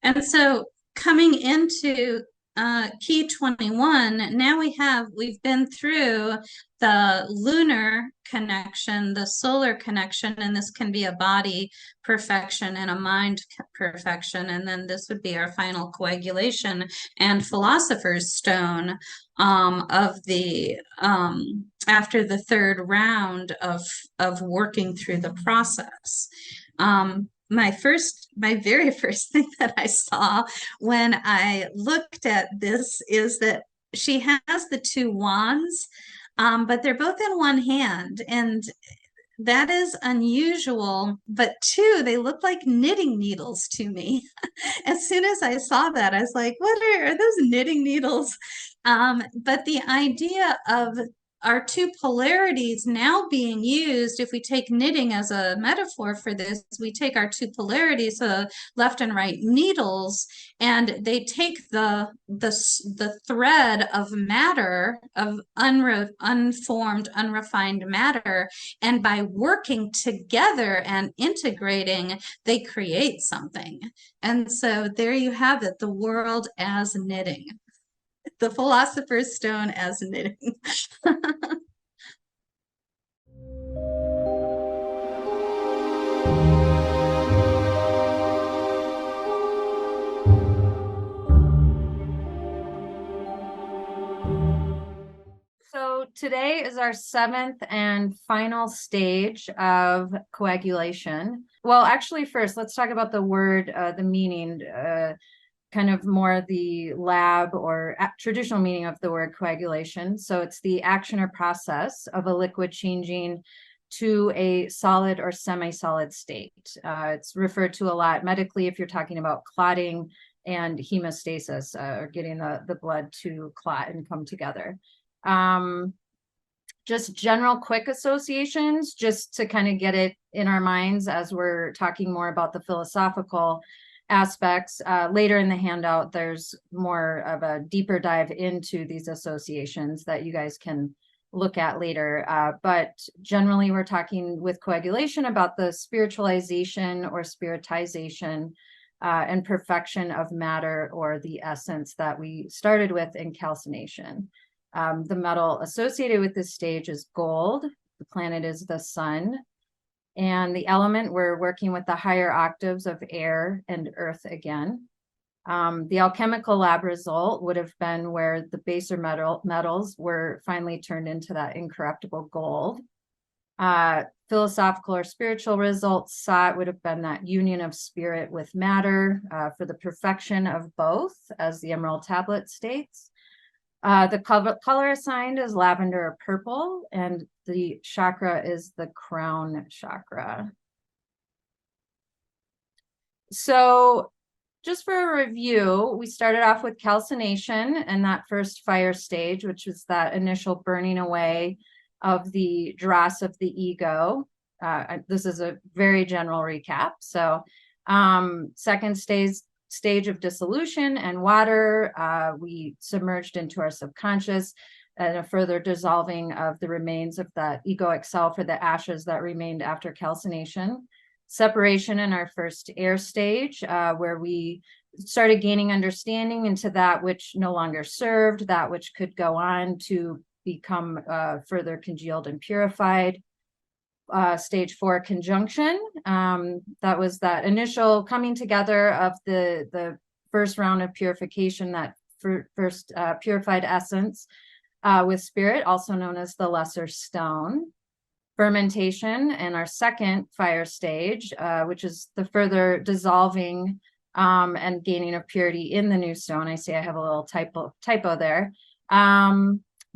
And so coming into key 21, now we've been through the lunar connection, the solar connection, and this can be a body perfection and a mind perfection. And then this would be our final coagulation and philosopher's stone of the after the third round of working through the process. My very first thing that I saw when I looked at this is that she has the two wands, but they're both in one hand, and that is unusual. But two, they look like knitting needles to me. As soon as I saw that, I was like, what are those knitting needles? But the idea of our two polarities now being used, if we take knitting as a metaphor for this, we take our two polarities, left and right needles, and they take the thread of matter, of unformed, unrefined matter, and by working together and integrating, they create something. And so there you have it, the world as knitting, the philosopher's stone as knitting. So today is our 7th and final stage of coagulation. Well, actually, first, let's talk about the word, the meaning, kind of more the lab or traditional meaning of the word coagulation. So it's the action or process of a liquid changing to a solid or semi-solid state. It's referred to a lot medically if you're talking about clotting and hemostasis, or getting the blood to clot and come together. Just general quick associations, just to kind of get it in our minds as we're talking more about the philosophical aspects. Later in the handout, there's more of a deeper dive into these associations that you guys can look at later. But generally, we're talking with coagulation about the spiritualization or spiritization and perfection of matter, or the essence that we started with in calcination. The metal associated with this stage is gold. The planet is the sun. And the element, we're working with the higher octaves of air and earth again. The alchemical lab result would have been where the baser metals were finally turned into that incorruptible gold. Philosophical or spiritual results sought would have been that union of spirit with matter, for the perfection of both, as the emerald tablet states. The color assigned is lavender or purple, and the chakra is the crown chakra. So just for a review, we started off with calcination and that first fire stage, which was that initial burning away of the dross of the ego. This is a very general recap. So second stage of dissolution and water, we submerged into our subconscious, and a further dissolving of the remains of that egoic self, or the ashes that remained after calcination. Separation in our first air stage, where we started gaining understanding into that which no longer served, that which could go on to become further congealed and purified. Stage 4, conjunction. That was that initial coming together of the first round of purification, that first purified essence with spirit, also known as the lesser stone. Fermentation and our second fire stage, which is the further dissolving and gaining of purity in the new stone. I see I have a little typo there.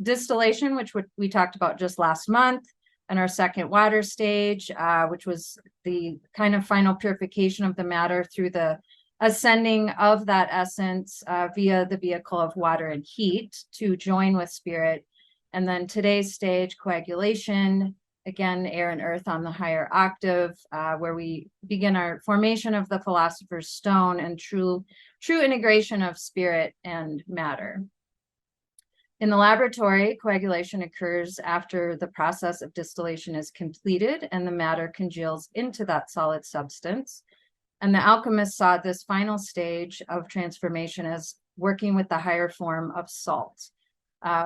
Distillation, which we talked about just last month, and our second water stage, which was the kind of final purification of the matter through the ascending of that essence via the vehicle of water and heat to join with spirit. And then today's stage, coagulation, again, air and earth on the higher octave, where we begin our formation of the philosopher's stone and true integration of spirit and matter. In the laboratory, coagulation occurs after the process of distillation is completed and the matter congeals into that solid substance. And the alchemists saw this final stage of transformation as working with the higher form of salt,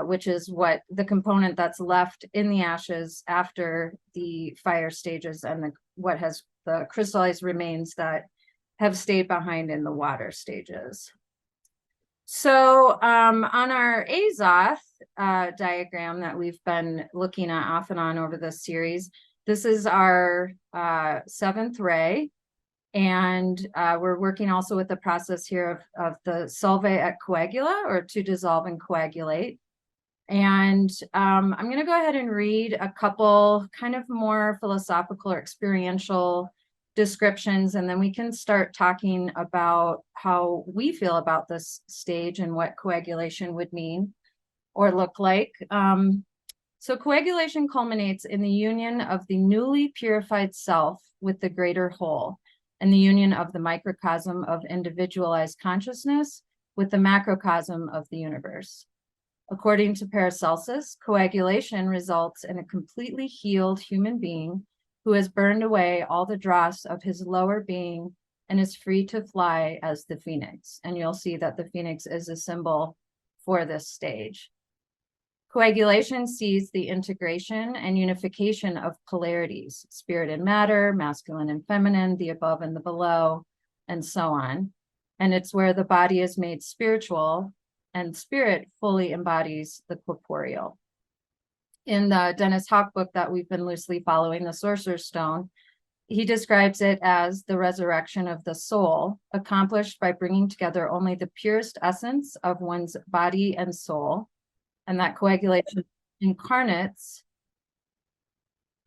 which is what the component that's left in the ashes after the fire stages, and what has the crystallized remains that have stayed behind in the water stages. So on our Azoth diagram that we've been looking at off and on over this series, this is our 7th ray. And we're working also with the process here of the solve et coagula, or to dissolve and coagulate. And I'm going to go ahead and read a couple kind of more philosophical or experiential descriptions, and then we can start talking about how we feel about this stage and what coagulation would mean or look like. So coagulation culminates in the union of the newly purified self with the greater whole, and the union of the microcosm of individualized consciousness with the macrocosm of the universe. According to Paracelsus, coagulation results in a completely healed human being who has burned away all the dross of his lower being and is free to fly as the phoenix. And you'll see that the phoenix is a symbol for this stage. Coagulation sees the integration and unification of polarities, spirit and matter, masculine and feminine, the above and the below, and so on. And it's where the body is made spiritual and spirit fully embodies the corporeal. In the Dennis Hawk book that we've been loosely following, The Sorcerer's Stone, he describes it as the resurrection of the soul, accomplished by bringing together only the purest essence of one's body and soul, and that coagulation incarnates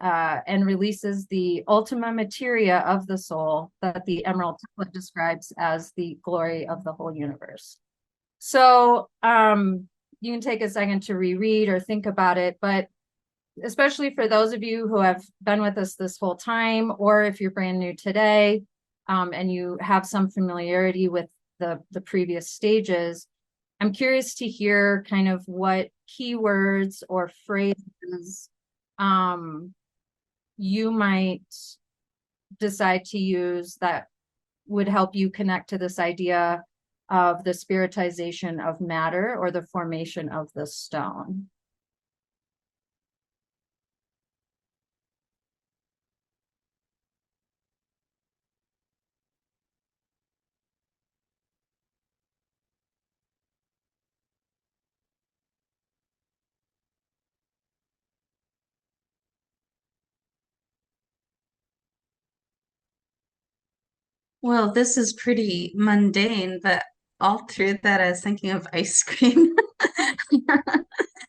and releases the ultima materia of the soul that the Emerald Tablet describes as the glory of the whole universe. So you can take a second to reread or think about it, but especially for those of you who have been with us this whole time, or if you're brand new today and you have some familiarity with the previous stages, I'm curious to hear kind of what keywords or phrases you might decide to use that would help you connect to this idea of the spiritization of matter, or the formation of the stone. Well, this is pretty mundane, but all through that, I was thinking of ice cream. Oh,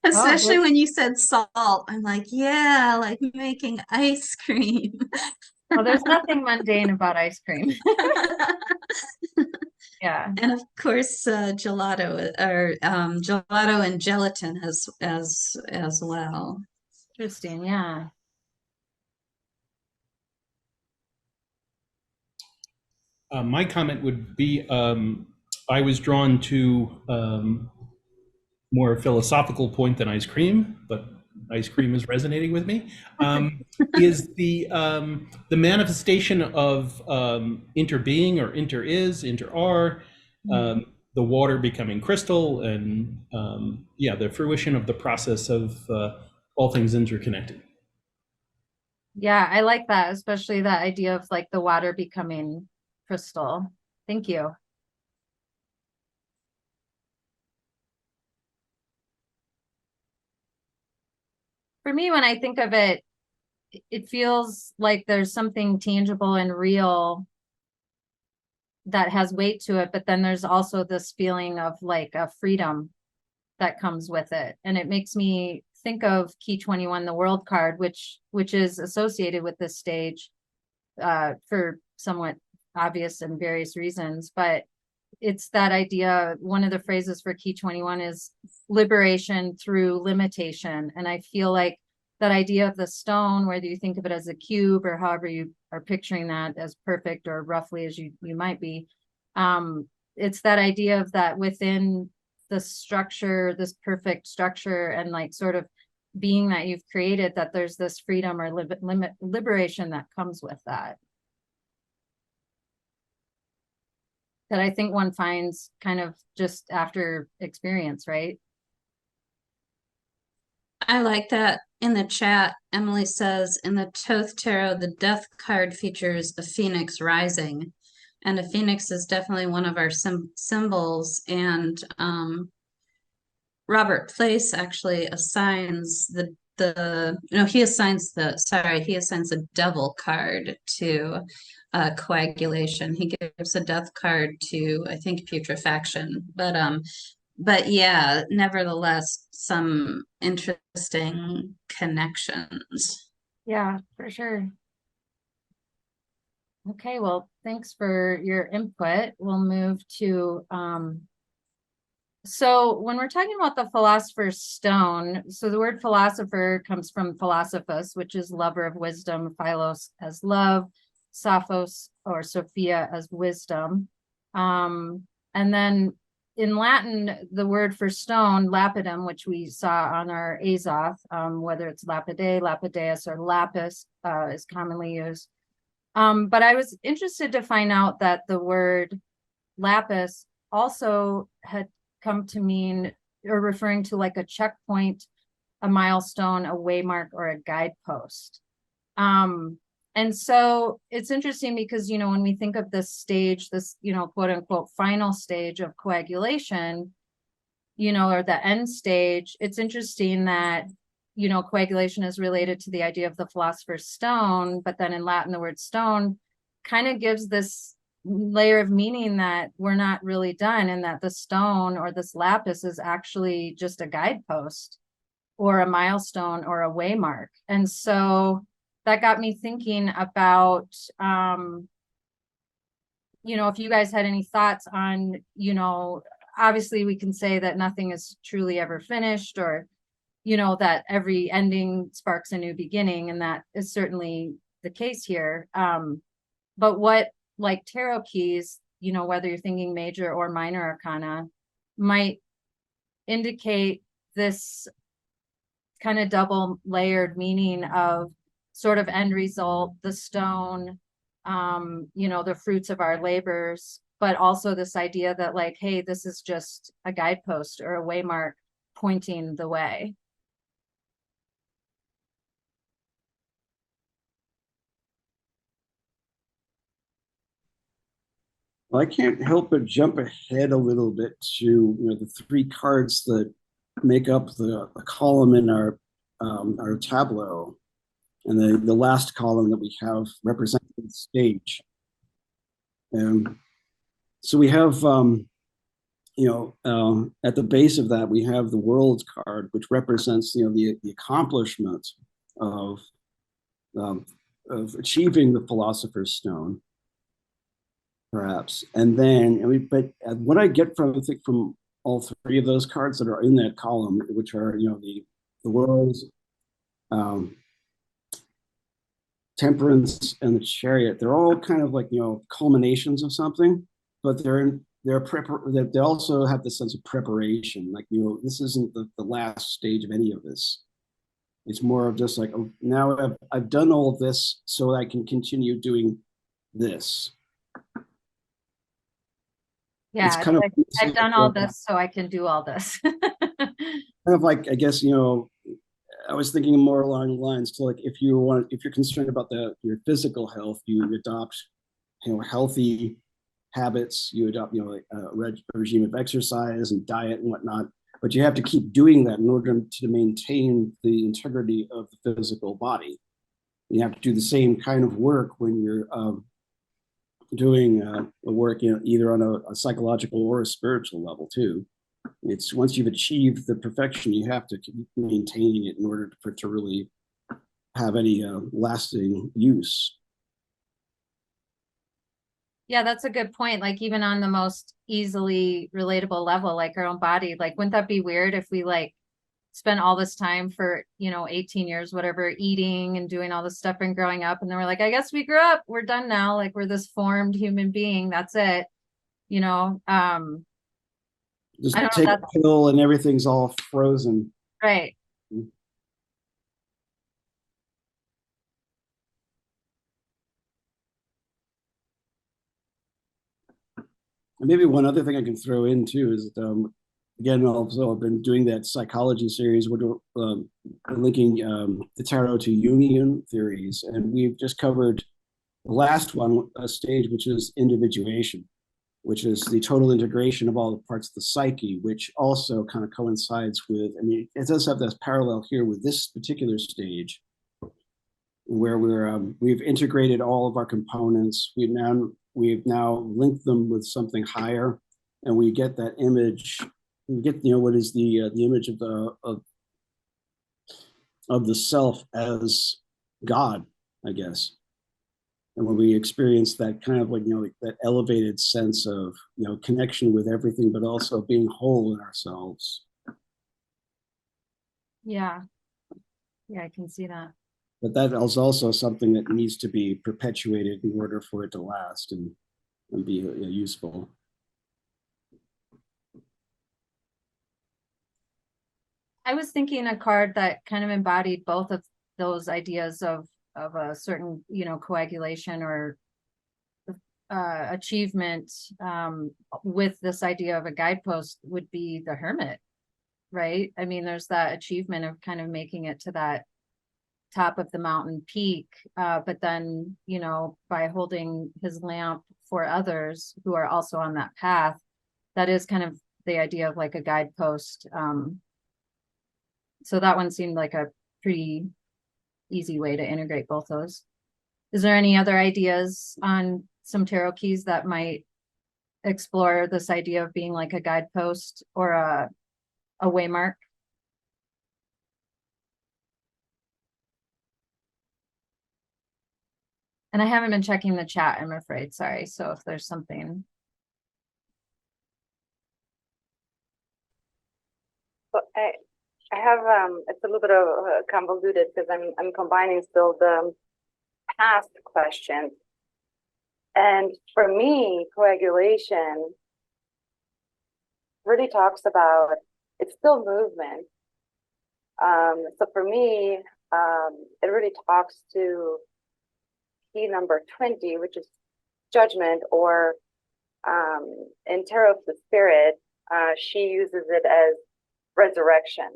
Especially good. when you said salt. I'm like, yeah, like making ice cream. Well, there's nothing mundane about ice cream. Yeah. And of course, gelato or gelato and gelatin as well. Interesting. Yeah. My comment would be I was drawn to more philosophical point than ice cream, but ice cream is resonating with me. Is the manifestation of interbeing, or inter-is, inter-are, the water becoming crystal, and yeah, the fruition of the process of all things interconnected. Yeah, I like that, especially that idea of like the water becoming crystal. Thank you. For me, when I think of it, it feels like there's something tangible and real that has weight to it, but then there's also this feeling of like a freedom that comes with it. And it makes me think of Key 21, the world card, which is associated with this stage for somewhat obvious and various reasons. But it's that idea, one of the phrases for Key 21 is liberation through limitation. And I feel like that idea of the stone, whether you think of it as a cube or however you are picturing that, as perfect or roughly as you might be, it's that idea of that within the structure, this perfect structure, and like sort of being that you've created, that there's this freedom or liberation that comes with that. that I think one finds kind of just after experience, right? I like that. In the chat, Emily says, in the Thoth Tarot, the Death card features a phoenix rising. And a phoenix is definitely one of our symbols. And Robert Place actually assigns he assigns the devil card to coagulation. He gives a death card to, I think, putrefaction. But yeah, nevertheless, some interesting connections. Yeah, for sure. Okay, well, thanks for your input. We'll move to so when we're talking about the philosopher's stone, so the word philosopher comes from philosophus, which is lover of wisdom, philos as love, sophos or Sophia as wisdom. And then in Latin, the word for stone, lapidum, which we saw on our Azoth, whether it's lapide, lapideus, or lapis, is commonly used. But I was interested to find out that the word lapis also had come to mean or referring to like a checkpoint, a milestone, a waymark, or a guidepost. And so it's interesting because, when we think of this stage, this, quote unquote, final stage of coagulation, or the end stage, it's interesting that, coagulation is related to the idea of the philosopher's stone, but then in Latin, the word stone kind of gives this layer of meaning that we're not really done, and that the stone or this lapis is actually just a guidepost or a milestone or a waymark. And so that got me thinking about if you guys had any thoughts on, obviously we can say that nothing is truly ever finished, or that every ending sparks a new beginning, and that is certainly the case here. But what, like tarot keys, whether you're thinking major or minor arcana, might indicate this kind of double layered meaning of sort of end result, the stone, the fruits of our labors, but also this idea that like, hey, this is just a guidepost or a waymark pointing the way. Well, I can't help but jump ahead a little bit to the three cards that make up the column in our tableau, and the last column that we have representing the stage. And so we have at the base of that we have the world card, which represents the accomplishment of achieving the philosopher's stone, perhaps. And then, but what I get from, I think, from all three of those cards that are in that column, which are, the world, temperance, and the chariot, they're all kind of like, culminations of something, but they also have the sense of preparation. Like, this isn't the last stage of any of this. It's more of just like, oh, now I've done all of this, so I can continue doing this. Yeah, it's kind of, I've done all this, so I can do all this. kind of like, I guess, I was thinking more along the lines to like, if you're concerned about your physical health, you adopt, healthy habits, you adopt, like a regime of exercise and diet and whatnot, but you have to keep doing that in order to maintain the integrity of the physical body. You have to do the same kind of work when you're doing the work, either on a psychological or a spiritual level too. It's once you've achieved the perfection, you have to keep maintaining it in order for it to really have any lasting use. Yeah, that's a good point. Like even on the most easily relatable level, like our own body, like wouldn't that be weird if we like spent all this time for 18 years, whatever, eating and doing all this stuff and growing up, and then we're like, I guess we grew up, we're done now, like we're this formed human being, that's it. Just take a pill and everything's all frozen. Right. maybe one other thing I can throw in too is again, also I've been doing that psychology series. We're linking the tarot to Jungian theories, and we've just covered the last one, a stage, which is individuation, which is the total integration of all the parts of the psyche, which also kind of coincides with, I mean, it does have this parallel here with this particular stage, where we've integrated all of our components. We've now linked them with something higher, and we get that image. We get, what is the image of the self as God, I guess. And when we experience that kind of like, that elevated sense of, connection with everything, but also being whole in ourselves. Yeah. Yeah, I can see that. But that is also something that needs to be perpetuated in order for it to last and be useful. I was thinking a card that kind of embodied both of those ideas of a certain, coagulation or achievement with this idea of a guidepost would be the Hermit, right? I mean, there's that achievement of kind of making it to that top of the mountain peak, but then, by holding his lamp for others who are also on that path, that is kind of the idea of like a guidepost. So that one seemed like a pretty easy way to integrate both those. Is there any other ideas on some tarot keys that might explore this idea of being like a guidepost or a waymark? And I haven't been checking the chat, I'm afraid. Sorry. So if there's something. But I have it's a little bit of convoluted because I'm combining still the past questions. And for me, coagulation really talks about, it's still movement. So for me, it really talks to key number 20, which is judgment, or in Tarot of the Spirit, she uses it as resurrection.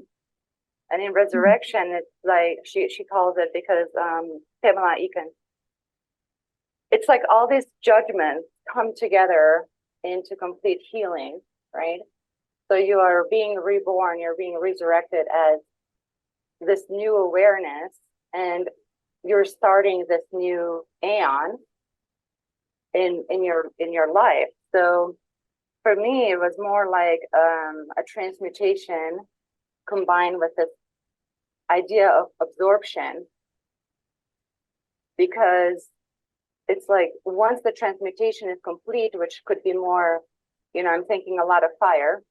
And in resurrection, it's like she calls it, because it's like all these judgments come together into complete healing, right? So you are being reborn, you're being resurrected as this new awareness, and you're starting this new aeon in your life. So for me, it was more like a transmutation combined with this idea of absorption, because it's like once the transmutation is complete, which could be more, I'm thinking a lot of fire,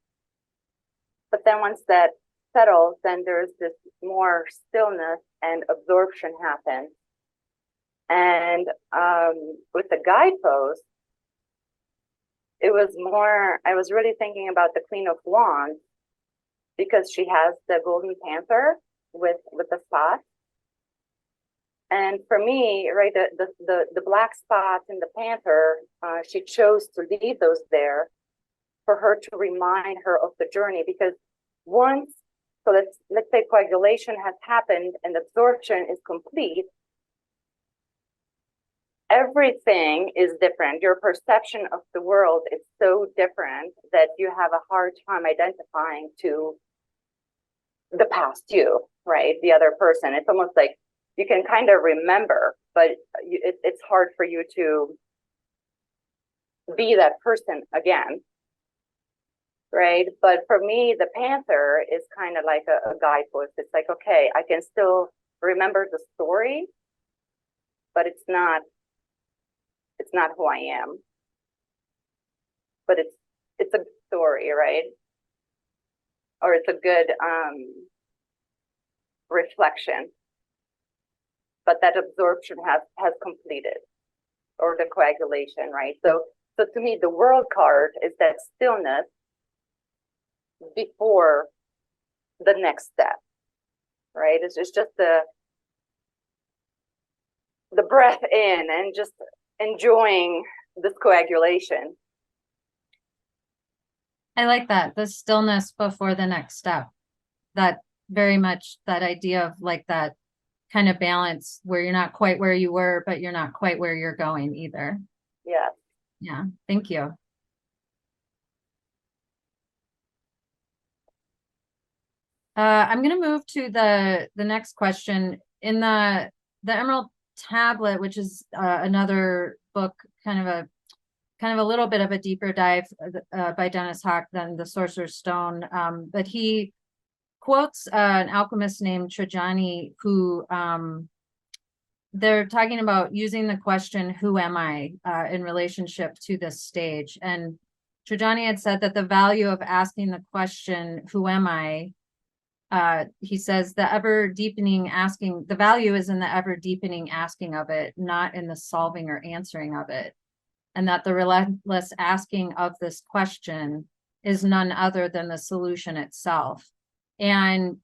but then once that settles, then there's this more stillness and absorption happens. And with the guidepost, it was more, I was really thinking about the Queen of Wands, because she has the golden panther with the spot. And for me, right, the black spots in the panther, she chose to leave those there for her to remind her of the journey. Because once, so let's say coagulation has happened and absorption is complete, everything is different. Your perception of the world is so different that you have a hard time identifying to the past you, right? The other person. It's almost like you can kind of remember, but it's hard for you to be that person again, right? But for me, the panther is kind of like a guidepost. It's like, okay, I can still remember the story, but it's not who I am. But it's a story, right? Or it's a good reflection. But that absorption has completed, or the coagulation, right? So to me, the world card is that stillness before the next step, right? It's just the breath in and just enjoying this coagulation. I like that, the stillness before the next step. That very much that idea of like that kind of balance where you're not quite where you were, but you're not quite where you're going either. Yeah. Yeah, thank you. I'm going to move to the next question. In the Emerald Tablet, which is another book, kind of a little bit of a deeper dive by Dennis Hock than the Sorcerer's Stone, but he quotes an alchemist named Trajani, who they're talking about using the question, who am I, in relationship to this stage. And Trajani had said that the value of asking the question, who am I, he says the ever deepening asking, the value is in the ever deepening asking of it, not in the solving or answering of it. And that the relentless asking of this question is none other than the solution itself. And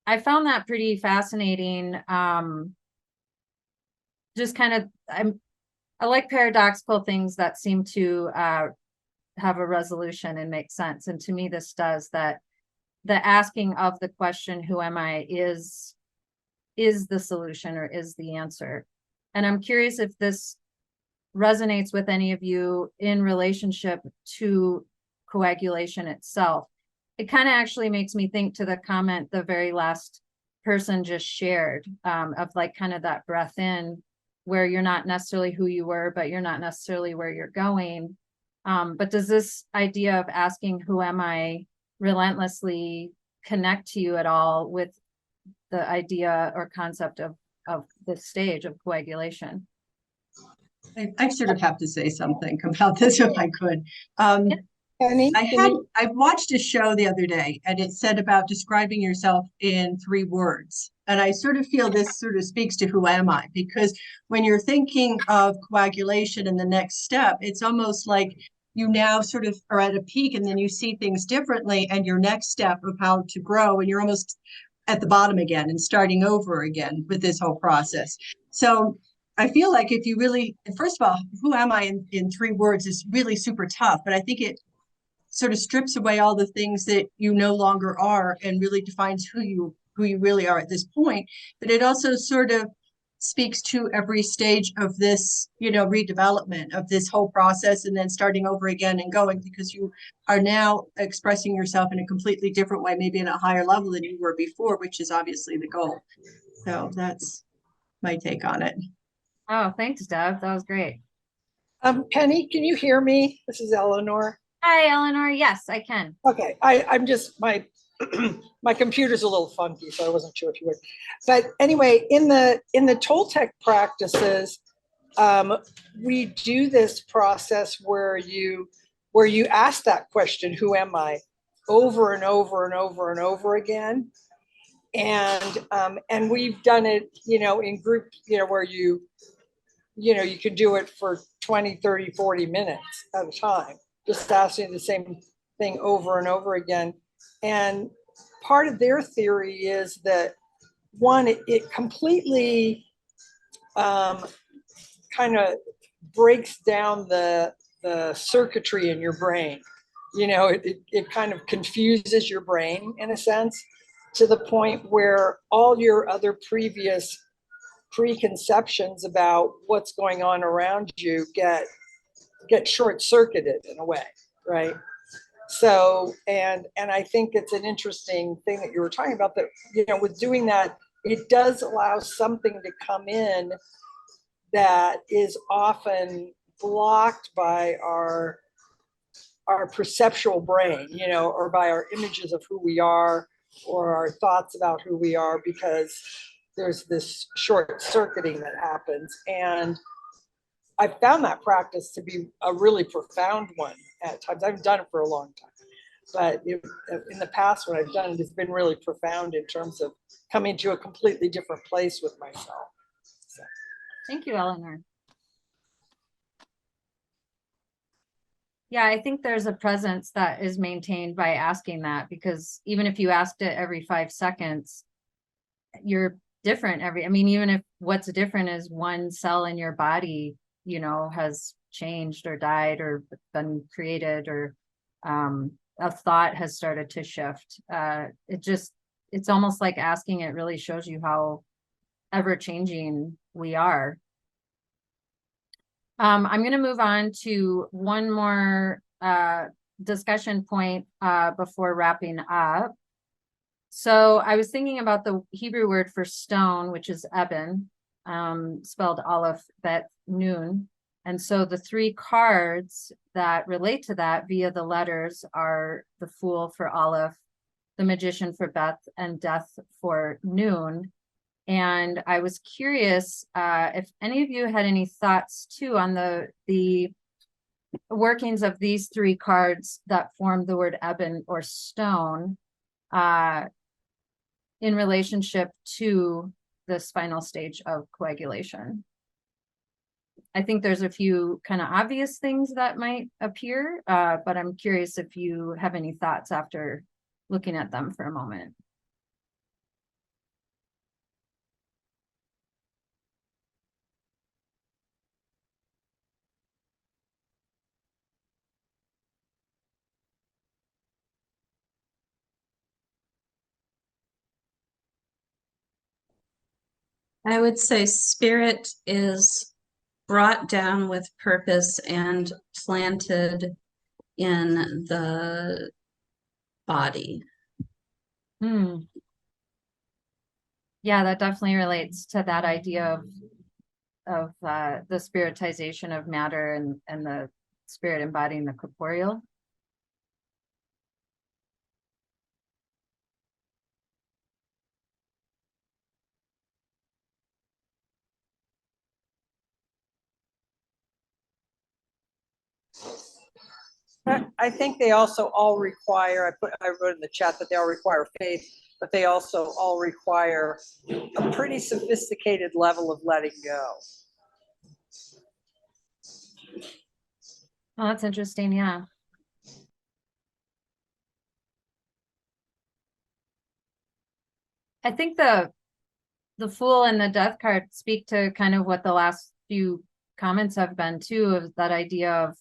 I found that pretty fascinating. Just kind of, I like paradoxical things that seem to have a resolution and make sense. And to me, this does that. The asking of the question, who am I, is the solution or is the answer. And I'm curious if this resonates with any of you in relationship to coagulation itself. It kind of actually makes me think to the comment the very last person just shared, of like kind of that breath in where you're not necessarily who you were, but you're not necessarily where you're going. But does this idea of asking, who am I, relentlessly connect to you at all with the idea or concept of the stage of coagulation? I sort of have to say something about this if I could. Penny, I watched a show the other day and it said about describing yourself in 3 words. And I sort of feel this sort of speaks to who am I, because when you're thinking of coagulation and the next step, it's almost like you now sort of are at a peak and then you see things differently and your next step of how to grow, and you're almost at the bottom again and starting over again with this whole process. So I feel like if you really, first of all, who am I in 3 words is really super tough, but I think it sort of strips away all the things that you no longer are and really defines who you really are at this point. But it also sort of speaks to every stage of this, redevelopment of this whole process, and then starting over again and going, because you are now expressing yourself in a completely different way, maybe in a higher level than you were before, which is obviously the goal. So that's my take on it. Oh, thanks, Deb. That was great. Penny, can you hear me? This is Eleanor. Hi, Eleanor. Yes, I can. Okay, I'm just my my computer's a little funky, so I wasn't sure if you would. But anyway, in the Toltec practices, we do this process where you ask that question, who am I, over and over and over and over again. And we've done it, in group, where you can do it for 20, 30, 40 minutes at a time, just asking the same thing over and over again. And part of their theory is that, one, it completely kind of breaks down the circuitry in your brain. It kind of confuses your brain in a sense, to the point where all your other previous preconceptions about what's going on around you get short-circuited in a way, right? So, and I think it's an interesting thing that you were talking about, that, with doing that, it does allow something to come in that is often blocked by our perceptual brain, or by our images of who we are, or our thoughts about who we are, because there's this short circuiting that happens. And I found that practice to be a really profound one at times. I haven't done it for a long time, but in the past when I've done it, it's been really profound in terms of coming to a completely different place with myself. So. Thank you, Eleanor. Yeah, I think there's a presence that is maintained by asking that, because even if you asked it every 5 seconds, you're different even if what's different is one cell in your body, has changed or died or been created, or a thought has started to shift. It's almost like asking, it really shows you how ever-changing we are. I'm going to move on to one more discussion point before wrapping up. So I was thinking about the Hebrew word for stone, which is eben, spelled aleph-beth-nun. And so the three cards that relate to that via the letters are the Fool for Aleph, the Magician for Beth, and Death for Nun. And I was curious if any of you had any thoughts too on the workings of these three cards that form the word eben or stone in relationship to this final stage of coagulation. I think there's a few kind of obvious things that might appear, but I'm curious if you have any thoughts after looking at them for a moment. I would say spirit is brought down with purpose and planted in the body. Yeah, that definitely relates to that idea of the spiritization of matter and the spirit embodying the corporeal. I think they also all require, I wrote in the chat that they all require faith, but they also all require a pretty sophisticated level of letting go. Oh, that's interesting. Yeah. I think the Fool and the Death card speak to kind of what the last few comments have been too, of that idea of,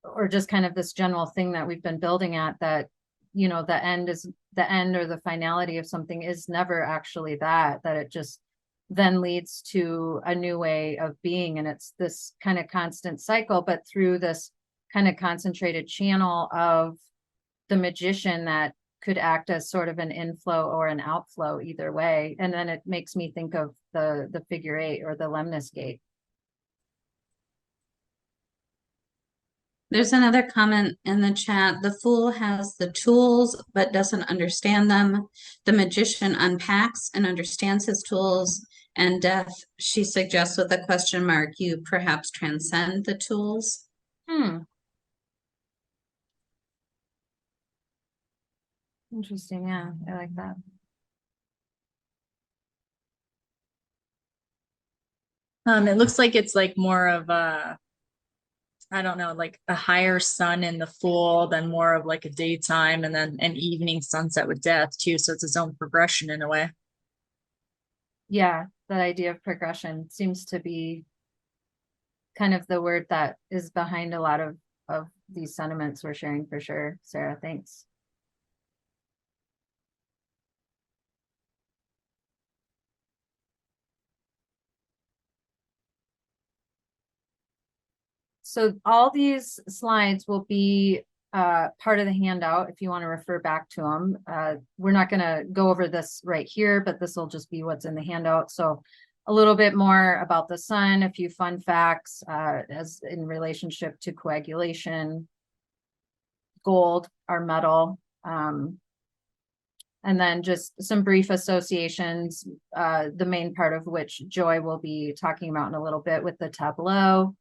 or just kind of this general thing that we've been building at, that, you know, the end or the finality of something is never actually that it just then leads to a new way of being. And it's this kind of constant cycle, but through this kind of concentrated channel of the magician that could act as sort of an inflow or an outflow either way. And then it makes me think of the figure 8 or the lemnis gate. There's another comment in the chat. The fool has the tools but doesn't understand them. The magician unpacks and understands his tools. And death, she suggests with a question mark, you perhaps transcend the tools. Interesting. Yeah, I like that. It looks like it's like more of a, I don't know, like a higher sun in the Fool, then more of like a daytime, and then an evening sunset with Death too. So it's its own progression in a way. Yeah, that idea of progression seems to be kind of the word that is behind a lot of these sentiments we're sharing, for sure. Sarah, thanks. So all these slides will be part of the handout if you want to refer back to them. We're not going to go over this right here, but this will just be what's in the handout. So a little bit more about the sun, a few fun facts as in relationship to coagulation, gold, our metal, and then just some brief associations, the main part of which Joy will be talking about in a little bit with the tableau.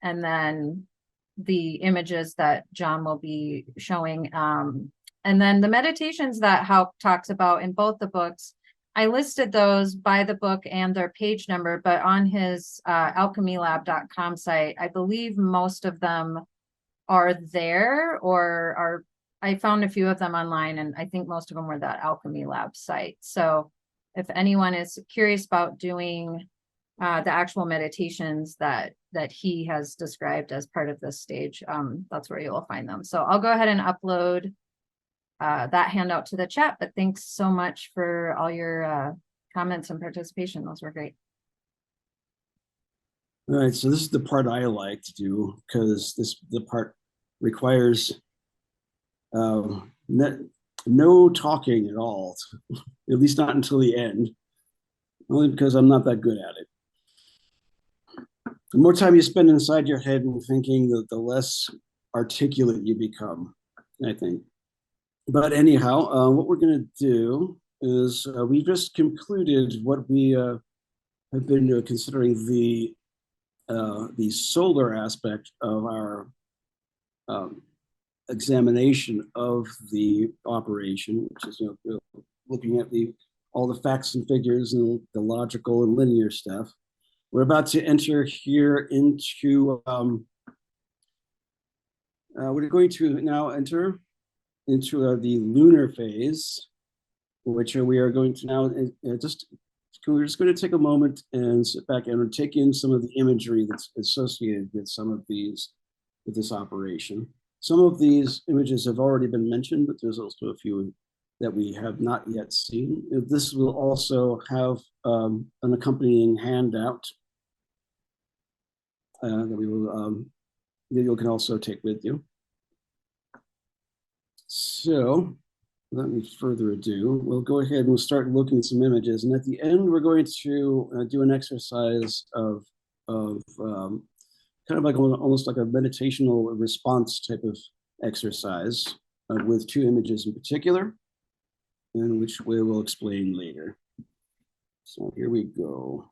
And then the images that John will be showing. And then the meditations that Hauck talks about in both the books, I listed those by the book and their page number, but on his alchemylab.com site, I believe most of them are there, or are, I found a few of them online, and I think most of them were that Alchemy Lab site. So if anyone is curious about doing the actual meditations that he has described as part of this stage. That's where you will find them. So I'll go ahead and upload that handout to the chat, but thanks so much for all your comments and participation. Those were great. All right, so this is the part I like to do because the part requires no talking at all, at least not until the end, only because I'm not that good at it. The more time you spend inside your head and thinking, the less articulate you become, I think. But anyhow, what we're going to do is we just concluded what we have been considering the solar aspect of our examination of the operation, which is looking at all the facts and figures and the logical and linear stuff. We're about to enter here into we're going to now enter into the lunar phase, which we are going to now we're just going to take a moment and sit back and take in some of the imagery that's associated with some of these, with this operation. Some of these images have already been mentioned, but there's also a few that we have not yet seen. This will also have an accompanying handout that we will that you can also take with you. So without any further ado, we'll go ahead and we'll start looking at some images. And at the end, we're going to do an exercise of kind of like almost like a meditational response type of exercise with two images in particular, and which we will explain later. So here we go.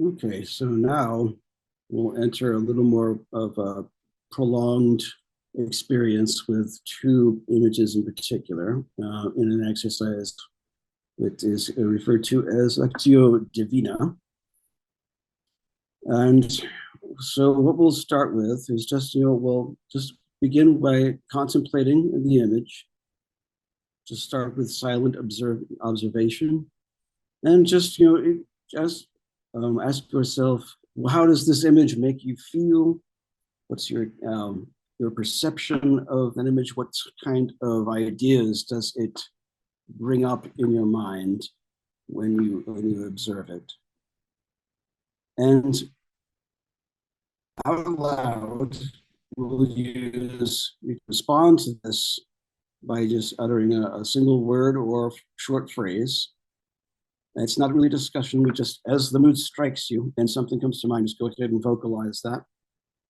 Okay, so now we'll enter a little more of a prolonged experience with two images in particular in an exercise that is referred to as Lectio Divina. And so what we'll start with is just, we'll just begin by contemplating the image. Just start with silent observation and just, just ask yourself, well, how does this image make you feel? What's your perception of an image? What kind of ideas does it bring up in your mind when you observe it? And out loud, you respond to this by just uttering a single word or short phrase. And it's not really discussion. We just, as the mood strikes you and something comes to mind, just go ahead and vocalize that.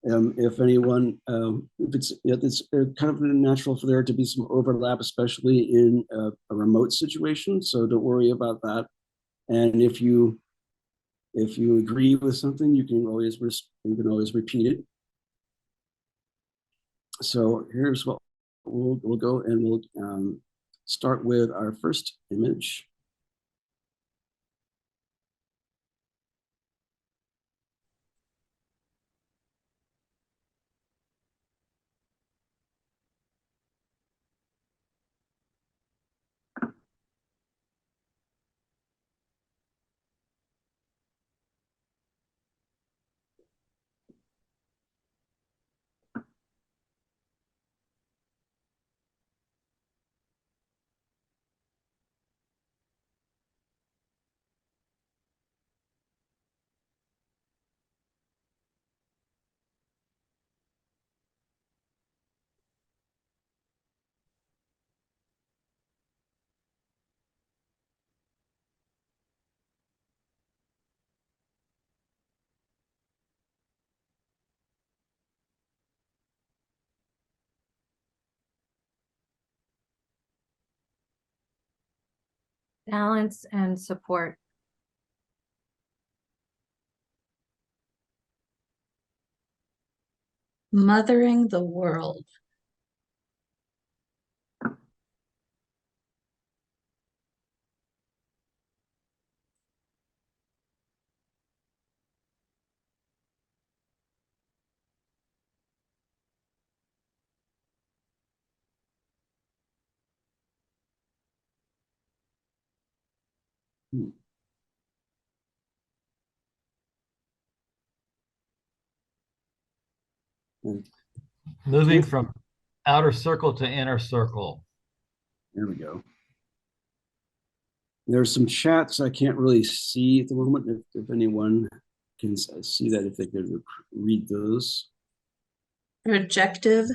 If anyone, if it's kind of natural for there to be some overlap, especially in a remote situation. So don't worry about that. And if you agree with something, you can always repeat it. So here's what we'll go, and we'll start with our first image. Balance and support. Mothering the world. Moving from outer circle to inner circle. There we go. There's some chats I can't really see at the moment. If anyone can see that, if they could read those. Projective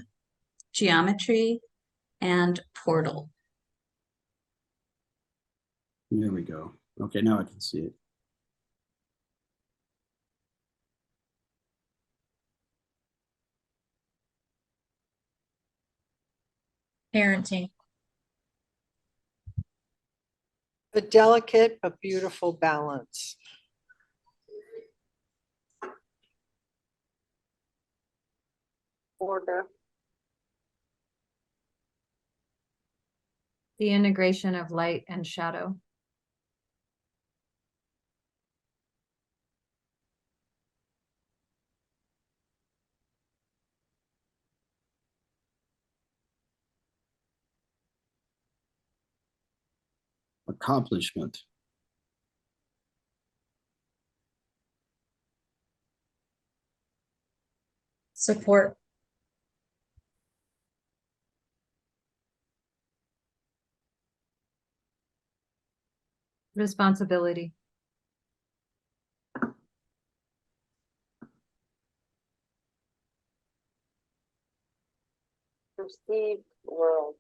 geometry and portal. There we go. Okay, now I can see it. Parenting. The delicate but beautiful balance. Order. The integration of light and shadow. Accomplishment. Support. Responsibility. Perceived world.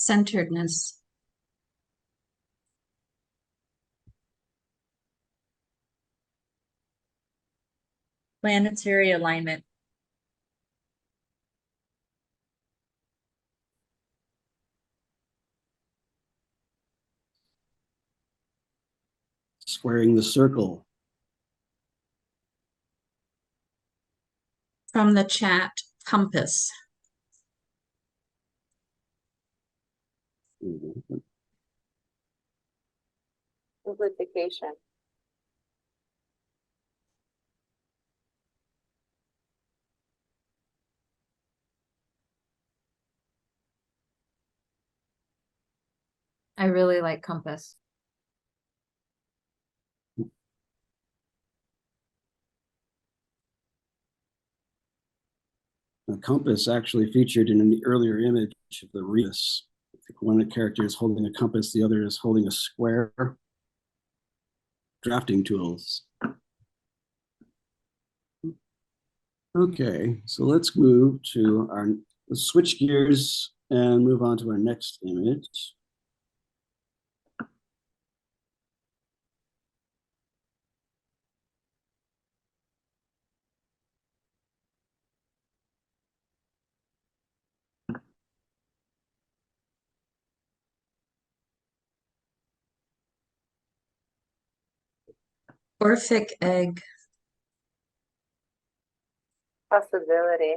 centeredness. Planetary alignment. Squaring the circle. From the chat, compass. Simplification. I really like compass. The compass actually featured in the earlier image of the rebus. One of the characters is holding a compass, the other is holding a square. Drafting tools. Okay, so let's move to let's switch gears and move on to our next image. Orphic egg. Possibility.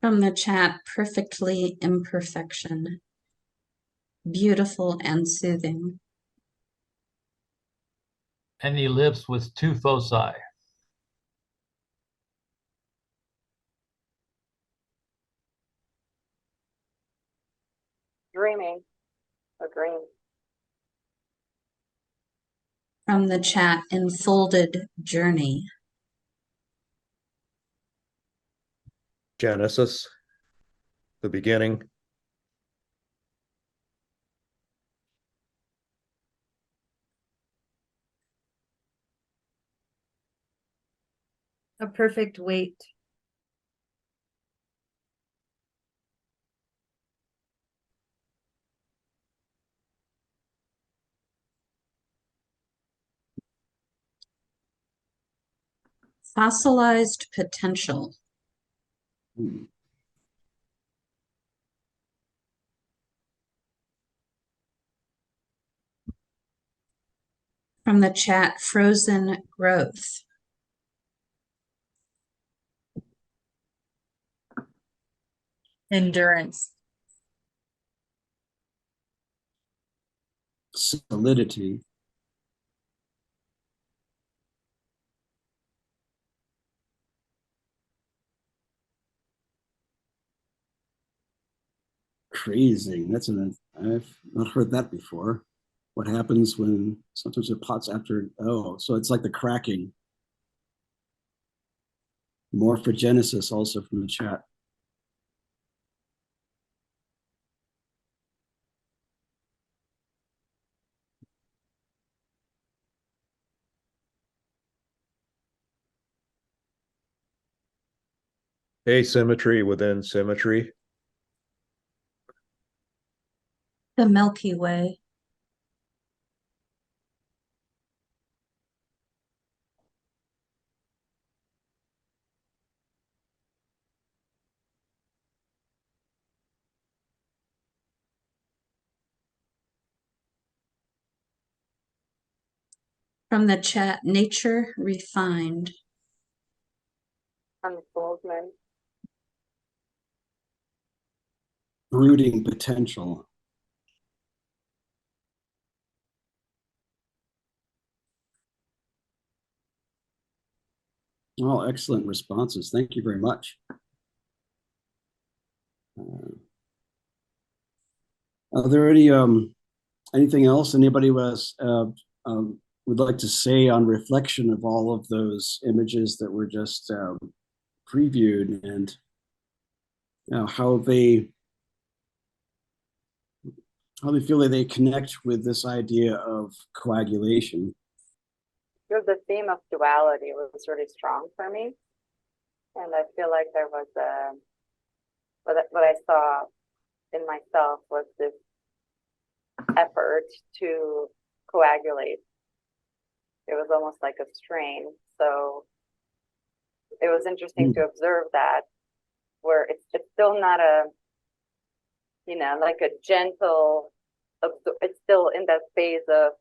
From the chat, perfectly imperfection. Beautiful and soothing. And he lives with two foci. Dreaming. A dream. From the chat, enfolded journey. Genesis, the beginning. A perfect weight. Fossilized potential. From the chat, frozen growth. Endurance. Solidity. Crazing. I've not heard that before. What happens when sometimes it pots after, so it's like the cracking. Morphogenesis also from the chat. Asymmetry within symmetry. The Milky Way. From the chat, nature refined. Unfoldment. Brooding potential. Oh, excellent responses. Thank you very much. Are there anything else anybody would like to say on reflection of all of those images that were just previewed, and how they feel that they connect with this idea of coagulation? because the theme of duality was really strong for me. And I feel like there was what I saw in myself was this effort to coagulate. It was almost like a strain. So it was interesting to observe that, where it's still not a, like a gentle, it's still in that phase of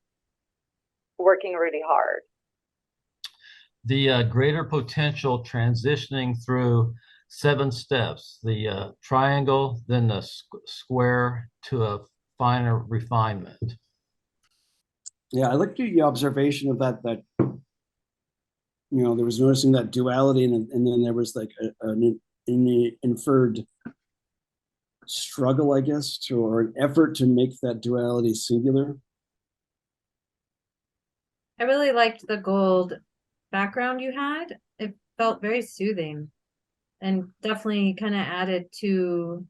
working really hard. The greater potential transitioning through 7 steps, the triangle, then the square to a finer refinement. Yeah, I like the observation of that there was noticing that duality, and then there was like an inferred struggle, I guess, or an effort to make that duality singular. I really liked the gold background you had. It felt very soothing and definitely kind of added to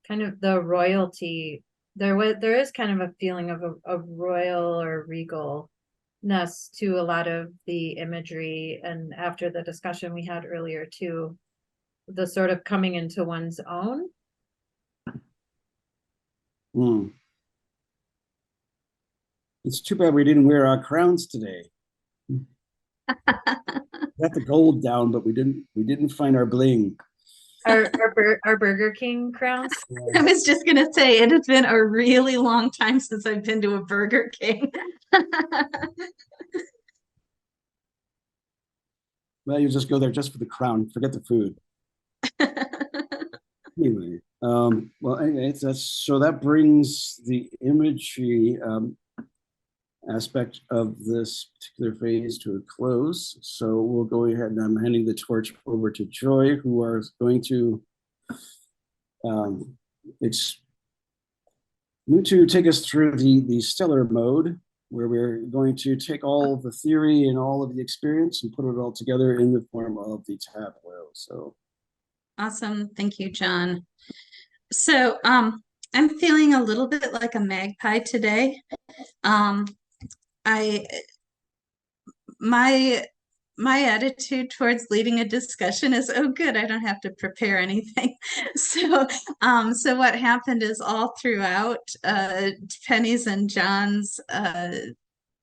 kind of the royalty. There is kind of a feeling of a royal or regalness to a lot of the imagery, and after the discussion we had earlier too, the sort of coming into one's own. It's too bad we didn't wear our crowns today. Got the gold down, but we didn't find our bling. Our Burger King crowns. I was just gonna say, it has been a really long time since I've been to a Burger King. Well, you just go there just for the crown, forget the food. Anyway, so that brings the imagery aspect of this particular phase to a close. So we'll go ahead, and I'm handing the torch over to Joy, who are going to take us through the stellar mode, where we're going to take all of the theory and all of the experience and put it all together in the form of the tableau. So Awesome. Thank you, John. So I'm feeling a little bit like a magpie today. My attitude towards leading a discussion is, oh good, I don't have to prepare anything. So what happened is, all throughout Penny's and John's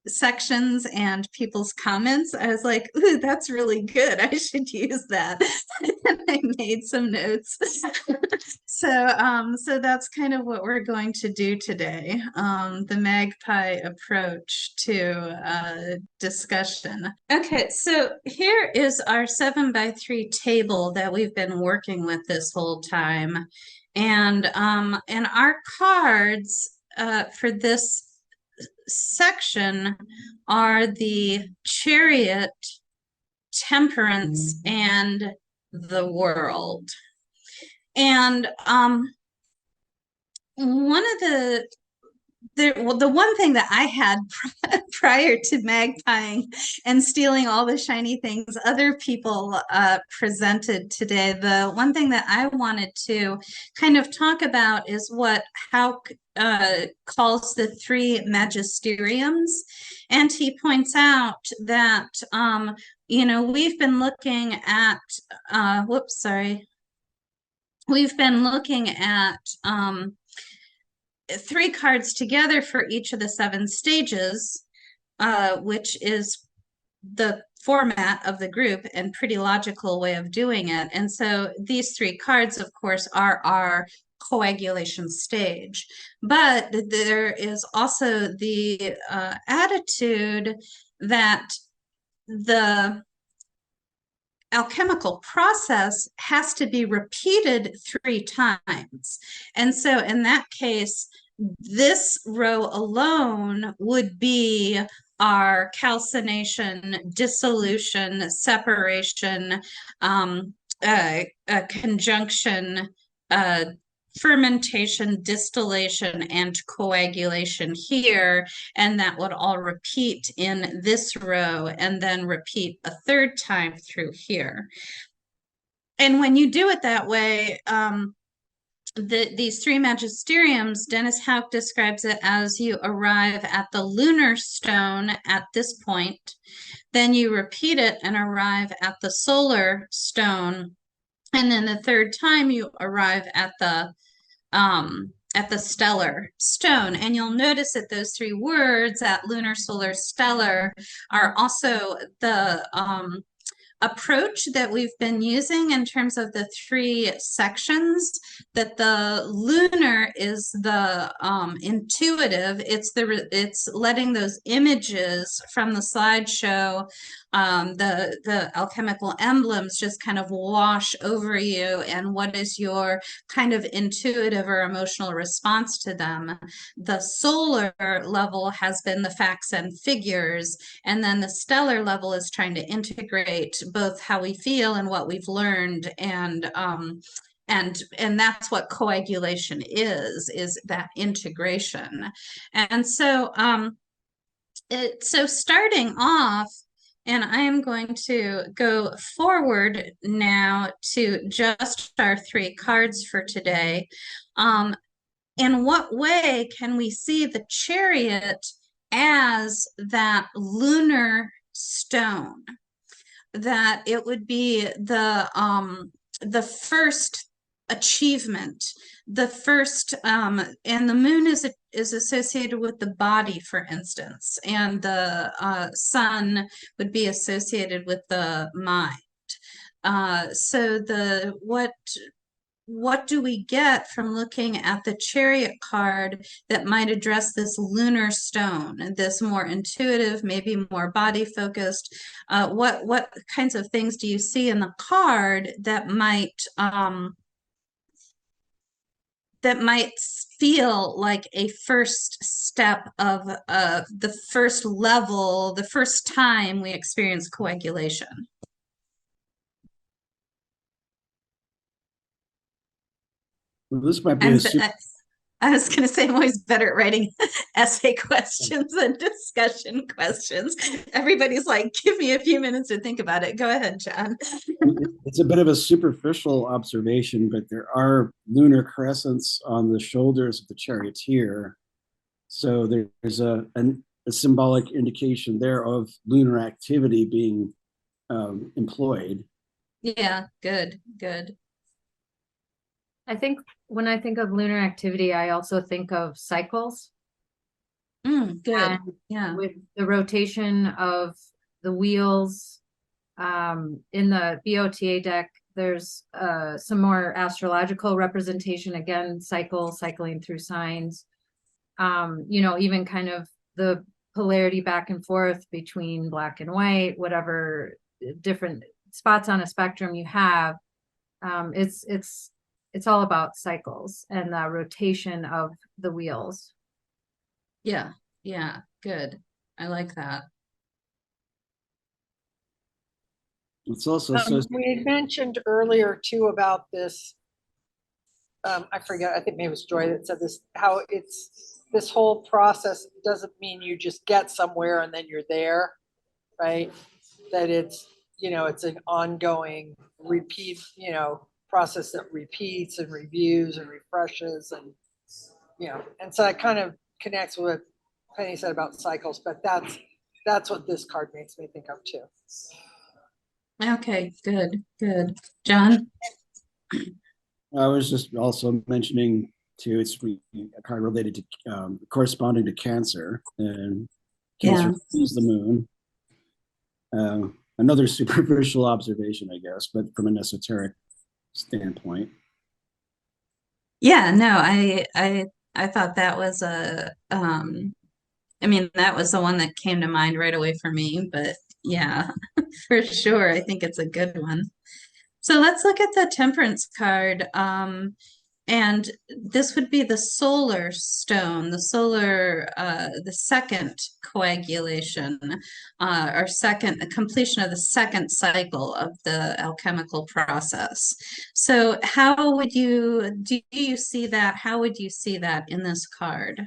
sections and people's comments, I was like, ooh, that's really good, I should use that. And I made some notes. So that's kind of what we're going to do today, the magpie approach to discussion. Okay, so here is our 7x3 table that we've been working with this whole time, and our cards for this section are the Chariot, Temperance, and the World. And one of the one thing that I had prior to magpieing and stealing all the shiny things other people presented today, the one thing that I wanted to kind of talk about is what Hauck calls the 3 Magisteriums. And he points out that, we've been looking at, we've been looking at 3 cards together for each of the 7 stages, which is the format of the group and pretty logical way of doing it. And so these 3 cards, of course, are our coagulation stage. But there is also the attitude that the alchemical process has to be repeated 3 times. And so in that case, this row alone would be our calcination, dissolution, separation, conjunction, fermentation, distillation, and coagulation here, and that would all repeat in this row and then repeat a 3rd time through here. And when you do it that way, these three magisteriums, Dennis Houck describes it as you arrive at the lunar stone at this point, then you repeat it and arrive at the solar stone, and then the third time you arrive at the stellar stone. And you'll notice that those three words, at lunar, solar, stellar, are also the approach that we've been using in terms of the three sections. That the lunar is the intuitive, it's letting those images from the slideshow, the alchemical emblems just kind of wash over you, and what is your kind of intuitive or emotional response to them. The solar level has been the facts and figures, and then the stellar level is trying to integrate both how we feel and what we've learned, and that's what coagulation is that integration. And so so starting off, and I am going to go forward now to just our three cards for today. In what way can we see the Chariot as that lunar stone? That it would be the first achievement, the first, and the moon is associated with the body, for instance, and the sun would be associated with the mind. So what do we get from looking at the Chariot card that might address this lunar stone, and this more intuitive, maybe more body focused? What kinds of things do you see in the card that might feel like a first step of the first level, the first time we experience coagulation? Well, this might be I was going to say I'm always better at writing essay questions and discussion questions. Everybody's like, give me a few minutes to think about it. Go ahead, John. It's a bit of a superficial observation, but there are lunar crescents on the shoulders of the charioteer. So there's a symbolic indication there of lunar activity being employed. Yeah, good. I think when I think of lunar activity, I also think of cycles. Good. And yeah. With the rotation of the wheels, in the BOTA deck, there's some more astrological representation. Again, cycling through signs. Even kind of the polarity back and forth between black and white, whatever different spots on a spectrum you have. It's all about cycles and the rotation of the wheels. Yeah, good. I like that. It's also we had mentioned earlier too about this. I forget, I think maybe it was Joy that said this, how it's this whole process doesn't mean you just get somewhere and then you're there, right? That it's, it's an ongoing repeat, process that repeats and reviews and refreshes, and and so it kind of connects with what Penny said about cycles, but that's what this card makes me think of too. Okay, good. John? I was just also mentioning too, it's a card related to corresponding to Cancer, and Cancer is the moon. Another superficial observation, I guess, but from an esoteric standpoint. Yeah, no, I thought that was that was the one that came to mind right away for me, but yeah, for sure. I think it's a good one. So let's look at the Temperance card. And this would be the solar stone, the second coagulation, or completion of the second cycle of the alchemical process. So do you see that? How would you see that in this card?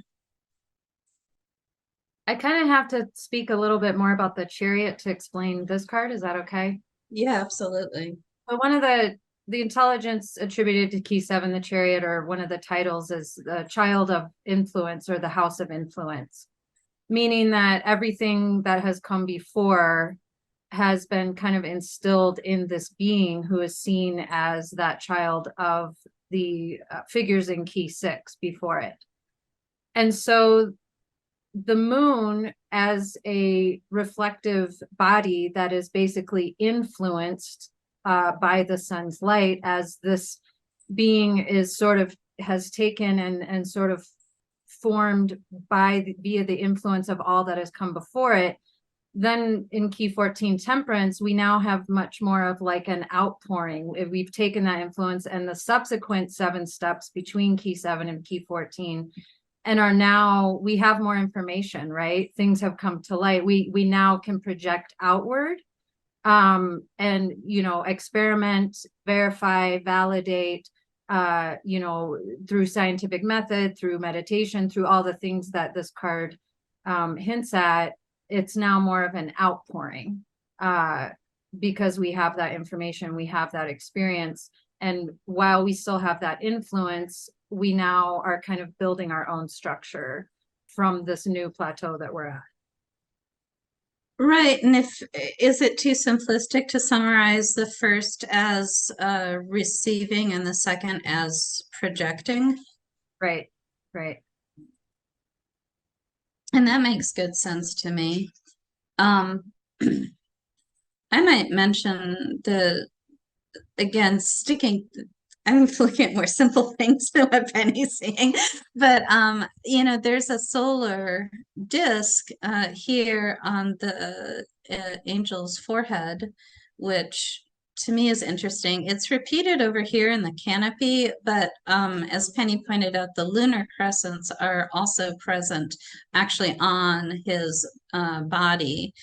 I kind of have to speak a little bit more about the Chariot to explain this card. Is that okay? Yeah, absolutely. So one of the the intelligence attributed to key 7, the Chariot, or one of the titles is the child of influence or the house of influence, meaning that everything that has come before has been kind of instilled in this being who is seen as that child of the figures in key 6 before it. And so the moon as a reflective body that is basically influenced by the sun's light, as this being is sort of has taken and sort of formed via the influence of all that has come before it. Then in key 14 Temperance, we now have much more of like an outpouring. We've taken that influence and the subsequent 7 steps between key 7 and key 14 and are now, we have more information, right? Things have come to light. We now can project outward and, you know, experiment, verify, validate, you know, through scientific method, through meditation, through all the things that this card hints at. It's now more of an outpouring because we have that information, we have that experience. And while we still have that influence, we now are kind of building our own structure from this new plateau that we're at. Right. And is it too simplistic to summarize the first as receiving and the second as projecting? Right, right. And that makes good sense to me. I might mention again, I'm looking at more simple things than what Penny's saying, but you know, there's a solar disc here on the angel's forehead, which to me is interesting. It's repeated over here in the canopy, but as Penny pointed out, the lunar crescents are also present actually on his body.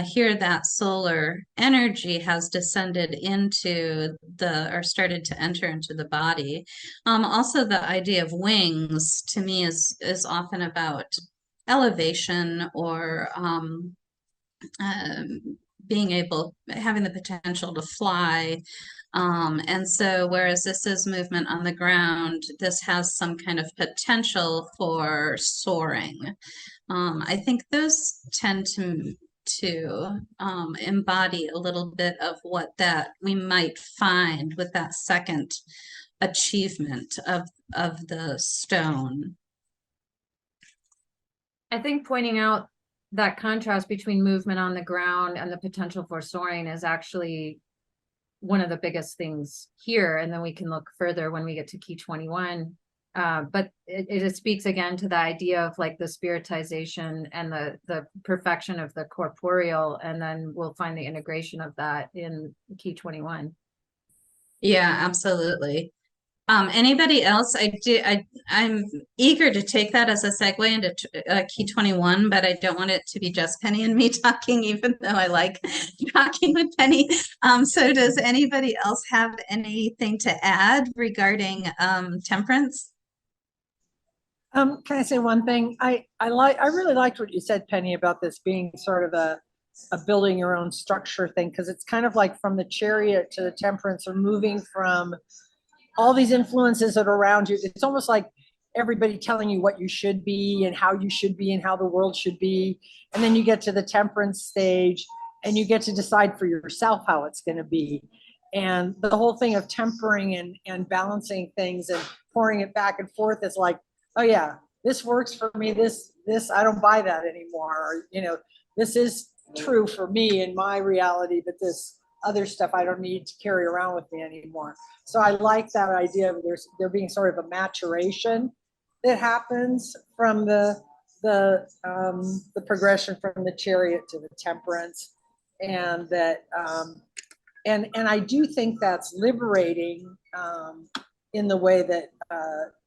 Here that solar energy has descended into or started to enter into the body. Also the idea of wings to me is often about elevation or having the potential to fly. And so whereas this is movement on the ground, this has some kind of potential for soaring. I think those tend to embody a little bit of what that we might find with that second achievement of the stone. I think pointing out that contrast between movement on the ground and the potential for soaring is actually one of the biggest things here. And then we can look further when we get to key 21. But it speaks again to the idea of like the spiritization and the perfection of the corporeal. And then we'll find the integration of that in key 21. Yeah, absolutely. Anybody else? I'm eager to take that as a segue into key 21, but I don't want it to be just Penny and me talking, even though I like talking with Penny. So does anybody else have anything to add regarding Temperance? Can I say one thing? I really liked what you said, Penny, about this being sort of a building your own structure thing, because it's kind of like from the Chariot to the Temperance, or moving from all these influences that are around you. It's almost like everybody telling you what you should be and how you should be and how the world should be. And then you get to the Temperance stage and you get to decide for yourself how it's going to be. And the whole thing of tempering and balancing things and pouring it back and forth is like, oh yeah, this works for me. This, I don't buy that anymore. Or, you know, this is true for me in my reality, but this other stuff I don't need to carry around with me anymore. So I like that idea of there being sort of a maturation that happens from the progression from the Chariot to the Temperance, and that and I do think that's liberating in the way that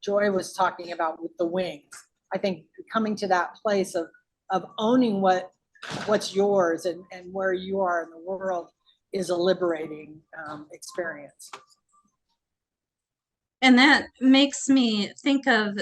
Joy was talking about with the wings. I think coming to that place of owning what's yours and where you are in the world is a liberating experience. And that makes me think of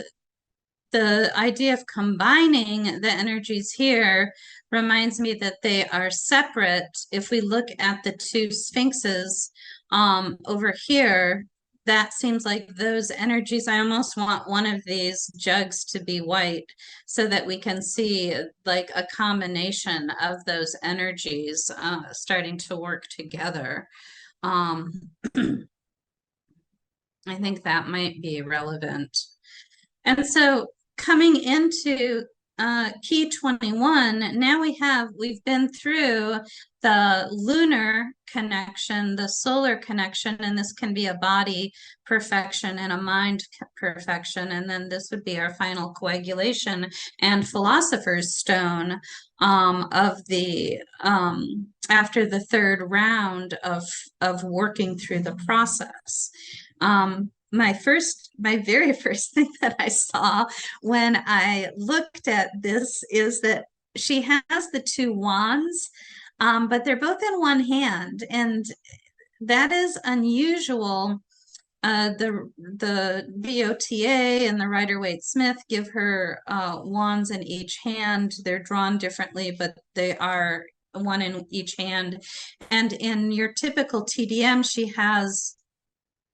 the idea of combining the energies here. Reminds me that they are separate. If we look at the two sphinxes over here, that seems like those energies. I almost want one of these jugs to be white so that we can see like a combination of those energies starting to work together. I think that might be relevant. And so coming into key 21, now we've been through the lunar connection, the solar connection, and this can be a body perfection and a mind perfection. And then this would be our final coagulation and philosopher's stone of the after the third round of working through the process. My very first thing that I saw when I looked at this is that she has the two wands, but they're both in one hand, and that is unusual. The VOTA and the Rider-Waite-Smith give her wands in each hand. They're drawn differently, but they are one in each hand. And in your typical TDM, she has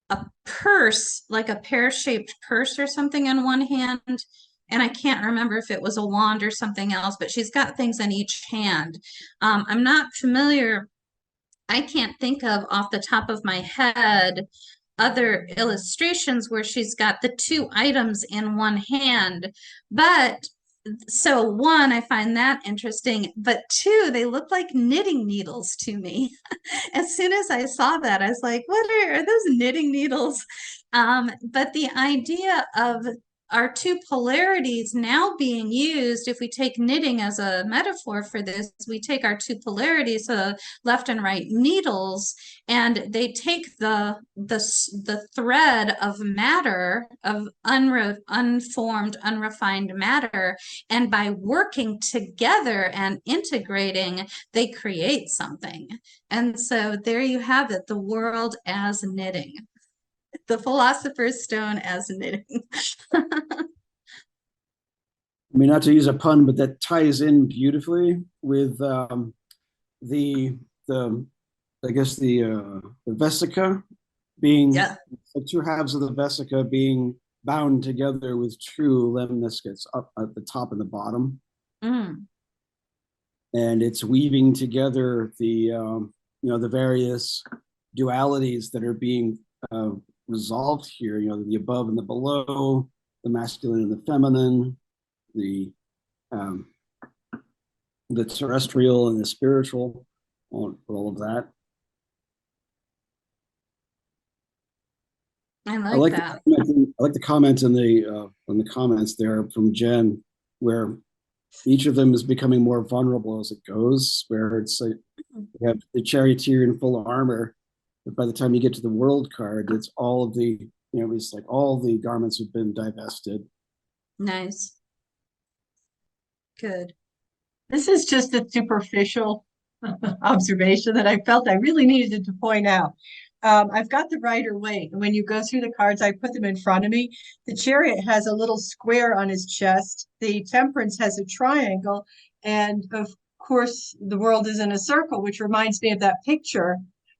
a purse, like a pear-shaped purse or something in one hand. And I can't remember if it was a wand or something else, but she's got things in each hand. I'm not familiar. I can't think of off the top of my head other illustrations where she's got the two items in one hand. But so one, I find that interesting, but two, they look like knitting needles to me. As soon as I saw that, I was like, what are those knitting needles? But the idea of our two polarities now being used, if we take knitting as a metaphor for this, we take our two polarities, left and right needles, and they take the thread of matter, of unformed, unrefined matter, and by working together and integrating, they create something. And so there you have it, the world as knitting. The philosopher's stone as knitting. I mean, not to use a pun, but that ties in beautifully with the I guess the vesica being the two halves of the vesica being bound together with true lemniscates up at the top and the bottom. And it's weaving together the the various dualities that are being resolved here, the above and the below, the masculine and the feminine, the terrestrial and the spiritual, all of that. I like that. I like the comment in the comments there from Jen, where each of them is becoming more vulnerable as it goes, where it's like you have the charioteer in full armor, but by the time you get to the world card, it's all of the, it's like all the garments have been divested. Nice. Good. This is just a superficial observation that I felt I really needed to point out. I've got the Rider-Waite, and when you go through the cards, I put them in front of me. The Chariot has a little square on his chest. The Temperance has a triangle, and of course, the world is in a circle, which reminds me of that picture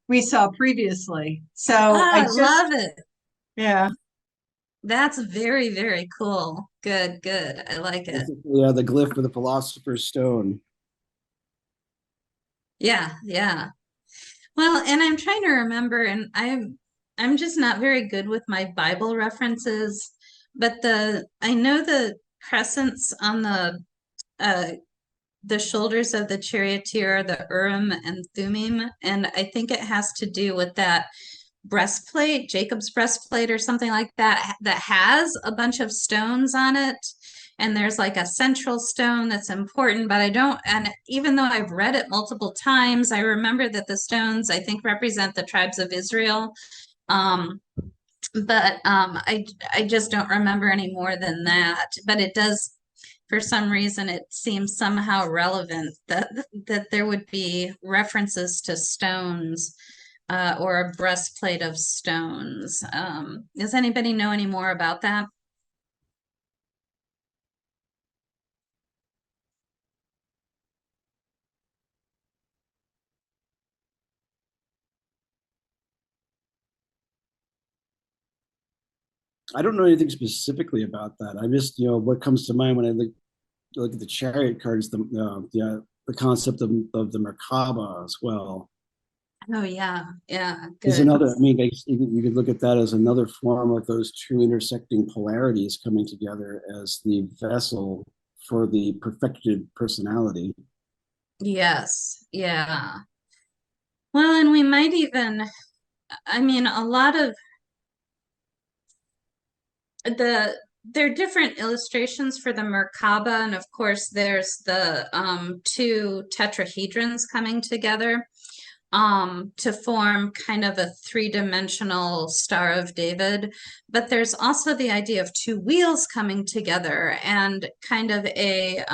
we saw previously. So I love it. Yeah. That's very, very cool. Good, good. I like it. Yeah, the glyph of the philosopher's stone. Yeah, yeah. Well, and I'm trying to remember, and I'm just not very good with my Bible references, but I know the crescents on the shoulders of the charioteer, the urim and thummim, and I think it has to do with that breastplate, Jacob's breastplate or something like that, that has a bunch of stones on it. And there's like a central stone that's important, but and even though I've read it multiple times, I remember that the stones, I think, represent the tribes of Israel. But I just don't remember any more than that. But it does, for some reason, it seems somehow relevant that there would be references to stones or a breastplate of stones. Does anybody know any more about that? I don't know anything specifically about that. I just, what comes to mind when I look at the Chariot cards, the concept of the merkaba as well. Oh yeah, yeah, Is good. another. I mean, you could look at that as another form of those two intersecting polarities coming together as the vessel for the perfected personality. Yes, yeah. Well, and we might even, I mean, a lot of there are different illustrations for the merkaba, and of course there's the two tetrahedrons coming together to form kind of a three-dimensional Star of David. But there's also the idea of two wheels coming together and kind of a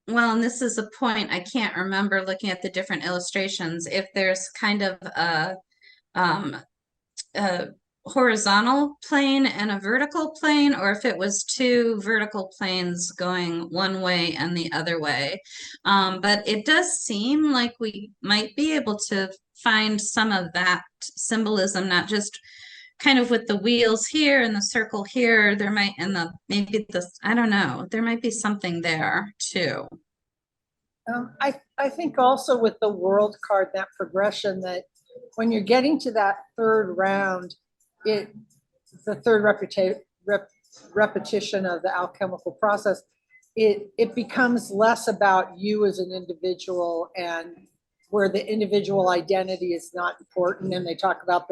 well, and this is a point I can't remember looking at the different illustrations, if there's kind of a horizontal plane and a vertical plane, or if it was two vertical planes going one way and the other way. But it does seem like we might be able to find some of that symbolism, not just kind of with the wheels here and the circle here. There might, and the maybe the, I don't know, there might be something there too. I think also with the world card, that progression, that when you're getting to that third round, the third repetition of the alchemical process, it becomes less about you as an individual, and where the individual identity is not important. And they talk about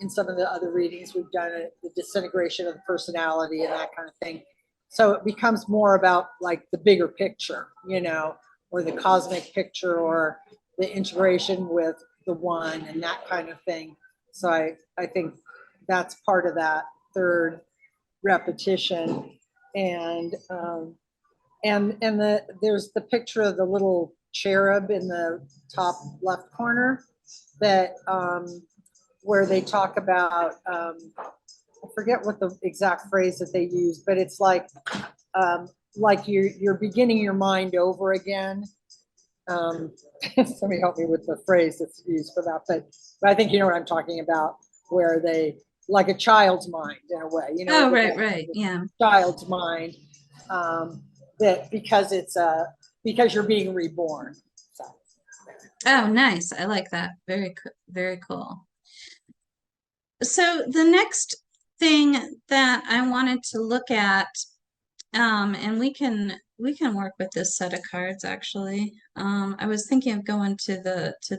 in some of the other readings we've done, the disintegration of the personality and that kind of thing. So it becomes more about like the bigger picture, or the cosmic picture, or the integration with the one and that kind of thing. So I think that's part of that third repetition. And there's the picture of the little cherub in the top left corner that where they talk about I forget what the exact phrase that they use, but it's like you're beginning your mind over again. Somebody help me with the phrase that's used for that, but I think you know what I'm talking about, where they, like a child's mind in a way, Oh, right, yeah. Child's mind, that because you're being reborn. So. Oh, nice. I like that. Very cool. So the next thing that I wanted to look at, and we can work with this set of cards actually. I was thinking of going to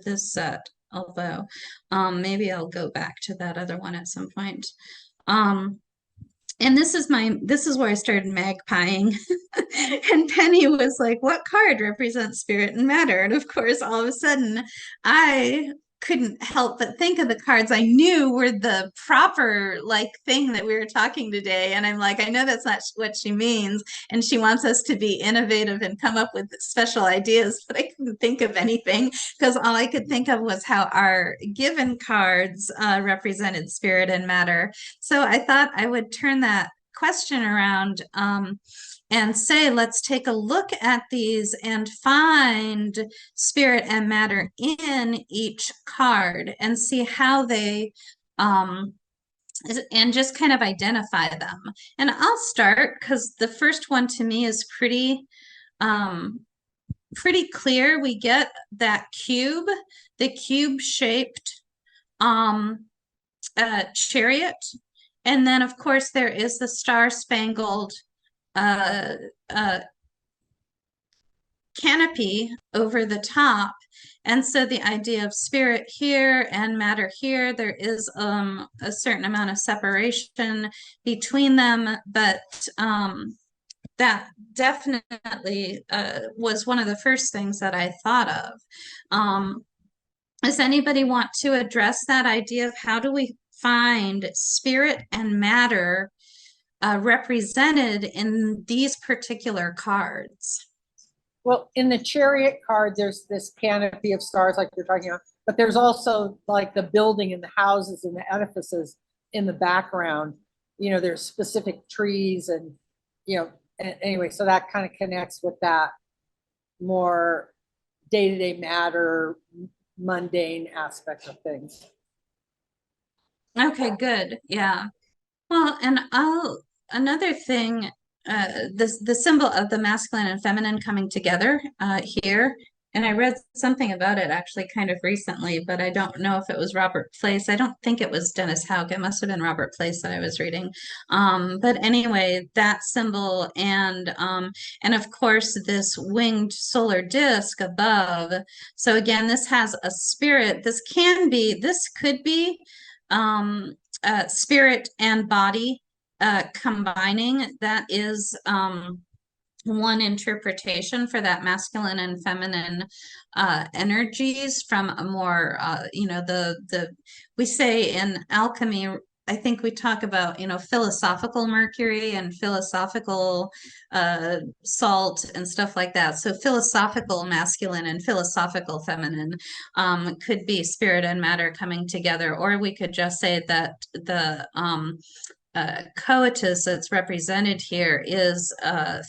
this set, although maybe I'll go back to that other one at some point. And this is where I started magpieing. And Penny was like, what card represents spirit and matter? And of course, all of a sudden, I couldn't help but think of the cards I knew were the proper thing that we were talking today. And I'm like, I know that's not what she means. And she wants us to be innovative and come up with special ideas, but I couldn't think of anything because all I could think of was how our given cards represented spirit and matter. So I thought I would turn that question around and say, let's take a look at these and find spirit and matter in each card and see how they, and just kind of identify them. And I'll start because the first one to me is pretty clear. We get that cube, the cube-shaped chariot. And then, of course, there is the star-spangled canopy over the top. And so the idea of spirit here and matter here, there is a certain amount of separation between them, but that definitely was one of the first things that I thought of. Does anybody want to address that idea of how do we find spirit and matter represented in these particular cards? Well, in the Chariot card, there's this canopy of stars like you're talking about, but there's also like the building and the houses and the edifices in the background. There's specific trees and, anyway, so that kind of connects with that more day-to-day matter, mundane aspect of things. Okay, good. Yeah. Well, and another thing, the symbol of the masculine and feminine coming together here, and I read something about it actually kind of recently, but I don't know if it was Robert Place. I don't think it was Dennis Houck. It must have been Robert Place that I was reading. But anyway, that symbol and of course this winged solar disc above. So again, this has a spirit. This could be spirit and body combining. That is one interpretation for that masculine and feminine energies from a more we say in alchemy, I think we talk about, philosophical Mercury and philosophical salt and stuff like that. So philosophical masculine and philosophical feminine could be spirit and matter coming together, or we could just say that the coitus that's represented here is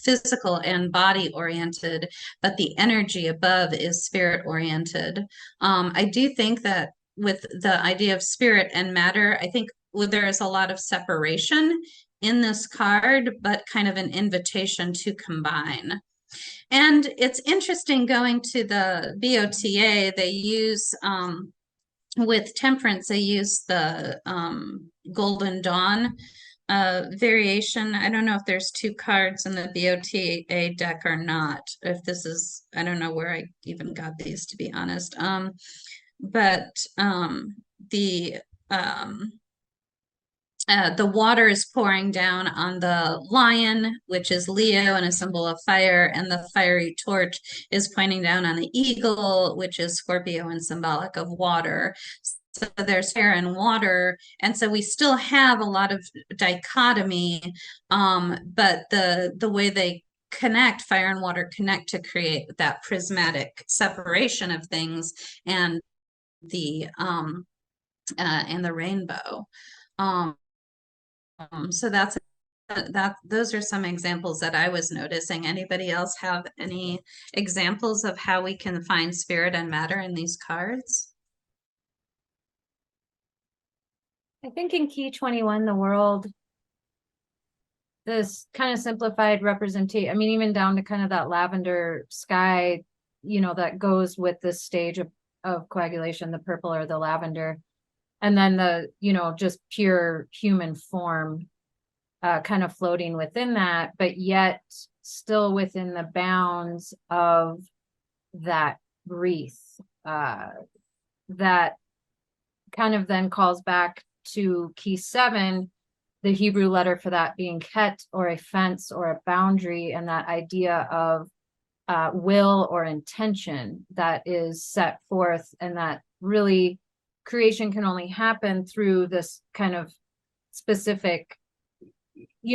physical and body oriented, but the energy above is spirit oriented. I do think that with the idea of spirit and matter, I think there is a lot of separation in this card, but kind of an invitation to combine. And it's interesting going to the BOTA, they use with Temperance, they use the Golden Dawn variation. I don't know if there's two cards in the BOTA deck or not. If this is, I don't know where I even got these, to be honest. But the water is pouring down on the lion, which is Leo and a symbol of fire, and the fiery torch is pointing down on the eagle, which is Scorpio and symbolic of water. So there's fire and water, and so we still have a lot of dichotomy, but the way they connect, fire and water connect to create that prismatic separation of things and the rainbow. So those are some examples that I was noticing. Anybody else have any examples of how we can find spirit and matter in these cards? I think in key 21, the world, this kind of simplified representation, I mean, even down to kind of that lavender sky, that goes with this stage of coagulation, the purple or the lavender. And then the, just pure human form kind of floating within that, but yet still within the bounds of that wreath. That kind of then calls back to key 7, the Hebrew letter for that being ket, or a fence or a boundary, and that idea of will or intention that is set forth, and that really creation can only happen through this kind of specific,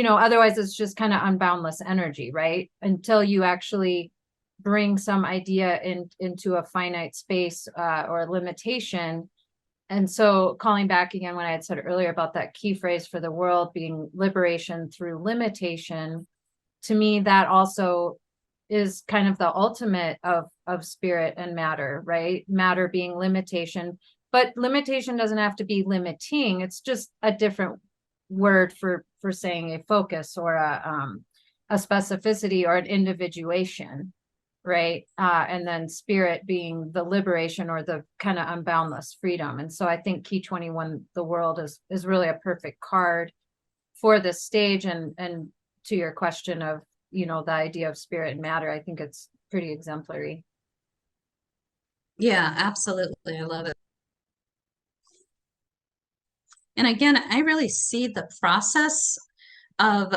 otherwise it's just kind of unboundless energy, right? Until you actually bring some idea into a finite space or limitation. And so calling back again, when I had said earlier about that key phrase for the world being liberation through limitation, to me, that also is kind of the ultimate of spirit and matter, right? Matter being limitation. But limitation doesn't have to be limiting. It's just a different word for saying a focus or a specificity or an individuation, right? And then spirit being the liberation or the kind of unboundless freedom. And so I think key 21, the world, is really a perfect card for this stage. And to your question of, the idea of spirit and matter, I think it's pretty exemplary. Yeah, absolutely. I love it. And again, I really see the process of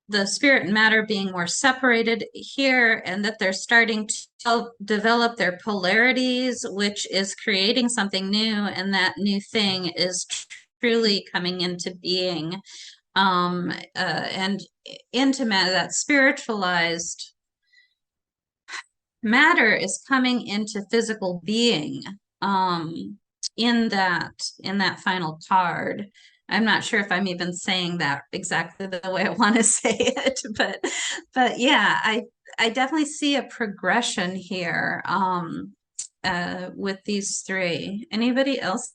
the spirit and matter being more separated here, and that they're starting to develop their polarities, which is creating something new, and that new thing is truly coming into being, and into matter, that spiritualized matter is coming into physical being in that final card. I'm not sure if I'm even saying that exactly the way I want to say it, but yeah, I definitely see a progression here with these three. Anybody else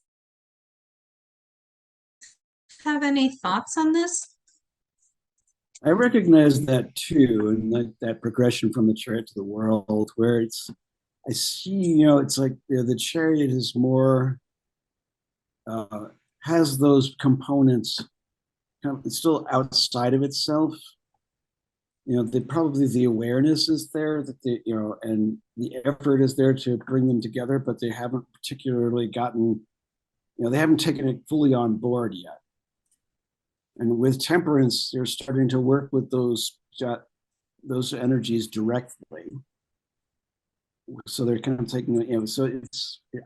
have any thoughts on this? I recognize that too, and that progression from the chariot to the world, where I see, it's like the chariot is more, has those components, it's still outside of itself. Probably the awareness is there, that and the effort is there to bring them together, but they haven't particularly gotten, they haven't taken it fully on board yet. And with Temperance, they're starting to work with those energies directly. So they're kind of taking, so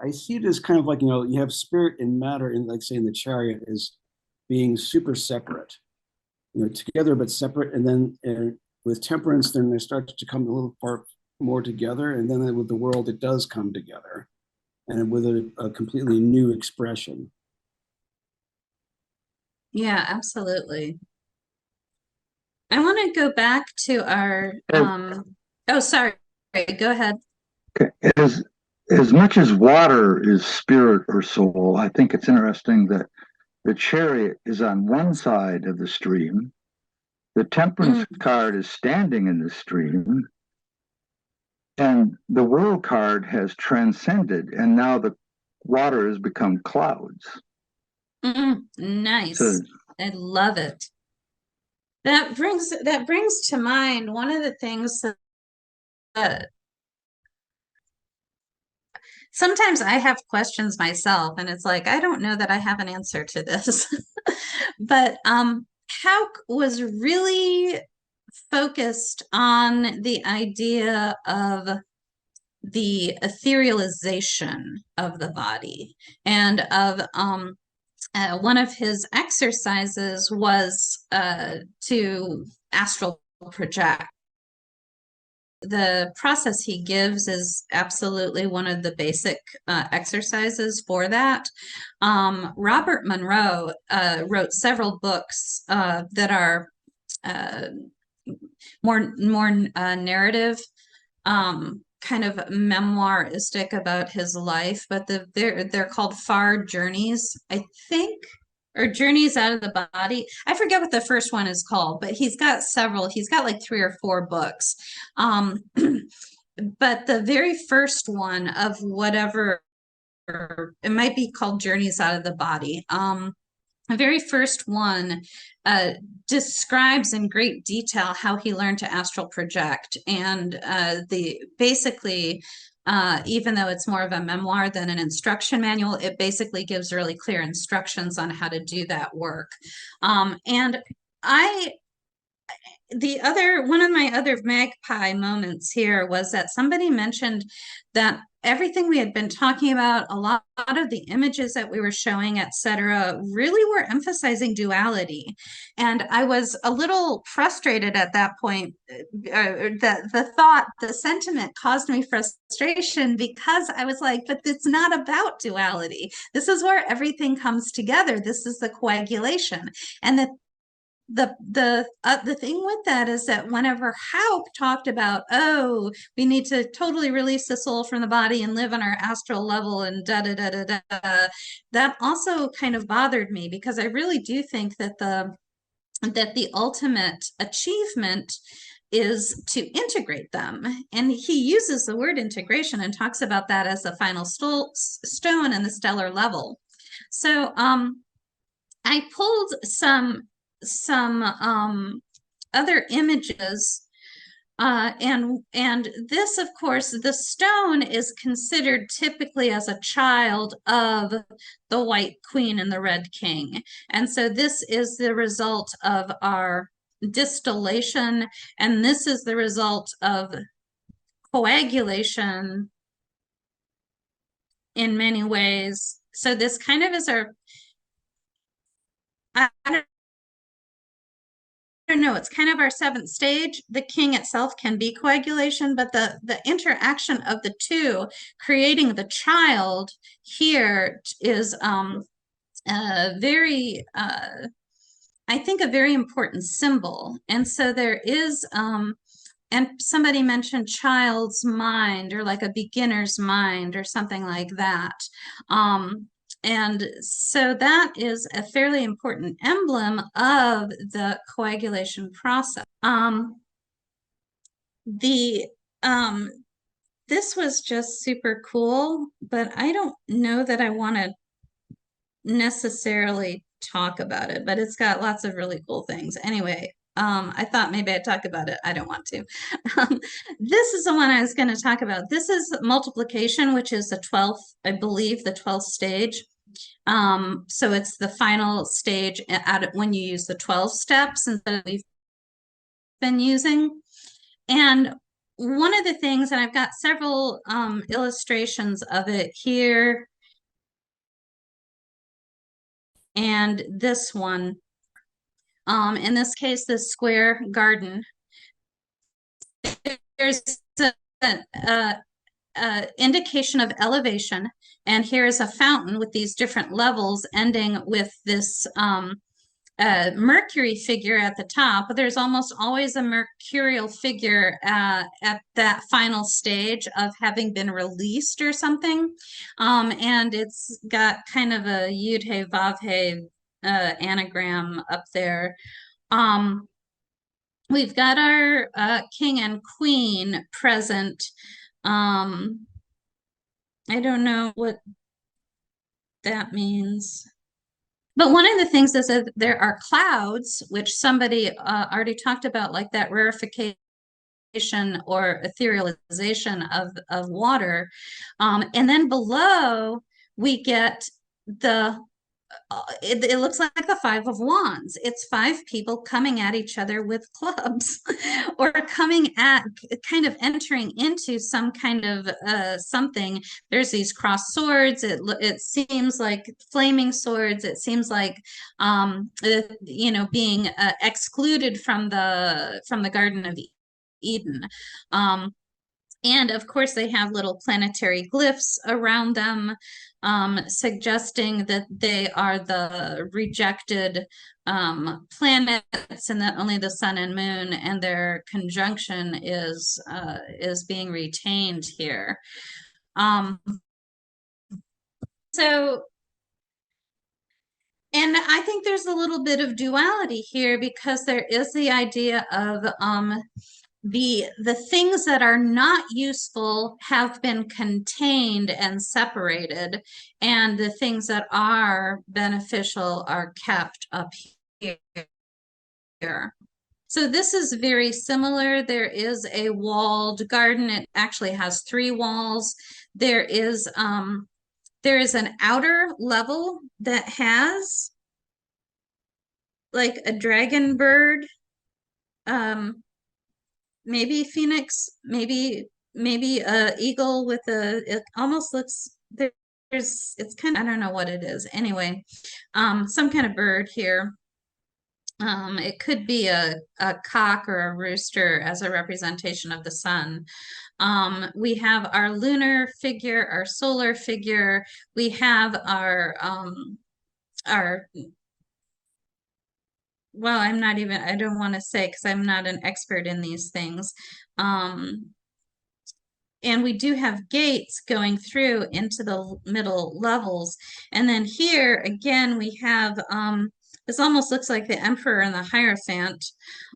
I see it as kind of like, you have spirit and matter, in, like, say, in the Chariot, as being super separate, together but separate. And then with Temperance, then they start to come a little far more together. And then with the world, it does come together, and with a completely new expression. Yeah, absolutely. I want to go back to our, oh, sorry, go ahead. As much as water is spirit or soul, I think it's interesting that the Chariot is on one side of the stream. The Temperance card is standing in the stream. And the World card has transcended, and now the water has become clouds. Nice. So, I love it. That brings to mind one of the things that sometimes I have questions myself, and it's like, I don't know that I have an answer to this. But Hauk was really focused on the idea of the etherealization of the body, and of one of his exercises was to astral project. The process he gives is absolutely one of the basic exercises for that. Robert Monroe wrote several books that are more narrative, kind of memoiristic about his life, but they're called Far Journeys, I think, or Journeys Out of the Body. I forget what the first one is called, but he's got several. He's got like 3 or 4 books. But the very first one of whatever, it might be called Journeys Out of the Body. The very first one describes in great detail how he learned to astral project, and basically, even though it's more of a memoir than an instruction manual, it basically gives really clear instructions on how to do that work. And one of my other magpie moments here was that somebody mentioned that everything we had been talking about, a lot of the images that we were showing, etc., really were emphasizing duality. And I was a little frustrated at that point. The sentiment caused me frustration, because I was like, but it's not about duality. This is where everything comes together. This is the coagulation. And the thing with that is that whenever Hauk talked about, oh, we need to totally release the soul from the body and live on our astral level and that also kind of bothered me, because I really do think that the ultimate achievement is to integrate them. And he uses the word integration and talks about that as the final stone in the stellar level. So I pulled some other images, and this, of course, the stone is considered typically as a child of the White Queen and the Red King, and so this is the result of our distillation, and this is the result of coagulation in many ways. So this kind of is our, I don't know, it's kind of our 7th stage. The king itself can be coagulation, but the interaction of the two, creating the child here, is very, I think, a very important symbol. And so there is, and somebody mentioned child's mind, or like a beginner's mind, or something like that. and so that is a fairly important emblem of the coagulation process. This was just super cool, but I don't know that I want to necessarily talk about it, but it's got lots of really cool things. Anyway, I thought maybe I'd talk about it. I don't want to. This is the one I was going to talk about. This is multiplication, which is the 12th, I believe, the 12th stage. So it's the final stage when you use the 12 steps that we've been using. And one of the things, and I've got several illustrations of it here, and this one, in this case, the square garden. There's a indication of elevation, and here is a fountain with these different levels ending with this Mercury figure at the top, but there's almost always a mercurial figure at that final stage of having been released or something. And it's got kind of a Yud He Vav He anagram up there. We've got our king and queen present. I don't know what that means. But one of the things is that there are clouds, which somebody already talked about, like that rarefication or etherealization of water. And then below, we get the, it looks like the 5 of Wands. It's 5 people coming at each other with clubs or coming at, kind of entering into some kind of something. There's these crossed swords. It seems like flaming swords. It seems like, you know, being excluded from the Garden of Eden. And of course, they have little planetary glyphs around them, suggesting that they are the rejected planets, and that only the sun and moon and their conjunction is being retained here. So, and I think there's a little bit of duality here, because there is the idea of the things that are not useful have been contained and separated, and the things that are beneficial are kept up here. So this is very similar. There is a walled garden. It actually has 3 walls. There is an outer level that has like a dragon bird, maybe phoenix, maybe a eagle with it almost looks, it's kind of, I don't know what it is. Anyway, some kind of bird here. It could be a cock or a rooster as a representation of the sun. We have our lunar figure, our solar figure. We have our well, I'm not even, I don't want to say, because I'm not an expert in these things. And we do have gates going through into the middle levels. And then here, again, we have, this almost looks like the Emperor and the Hierophant,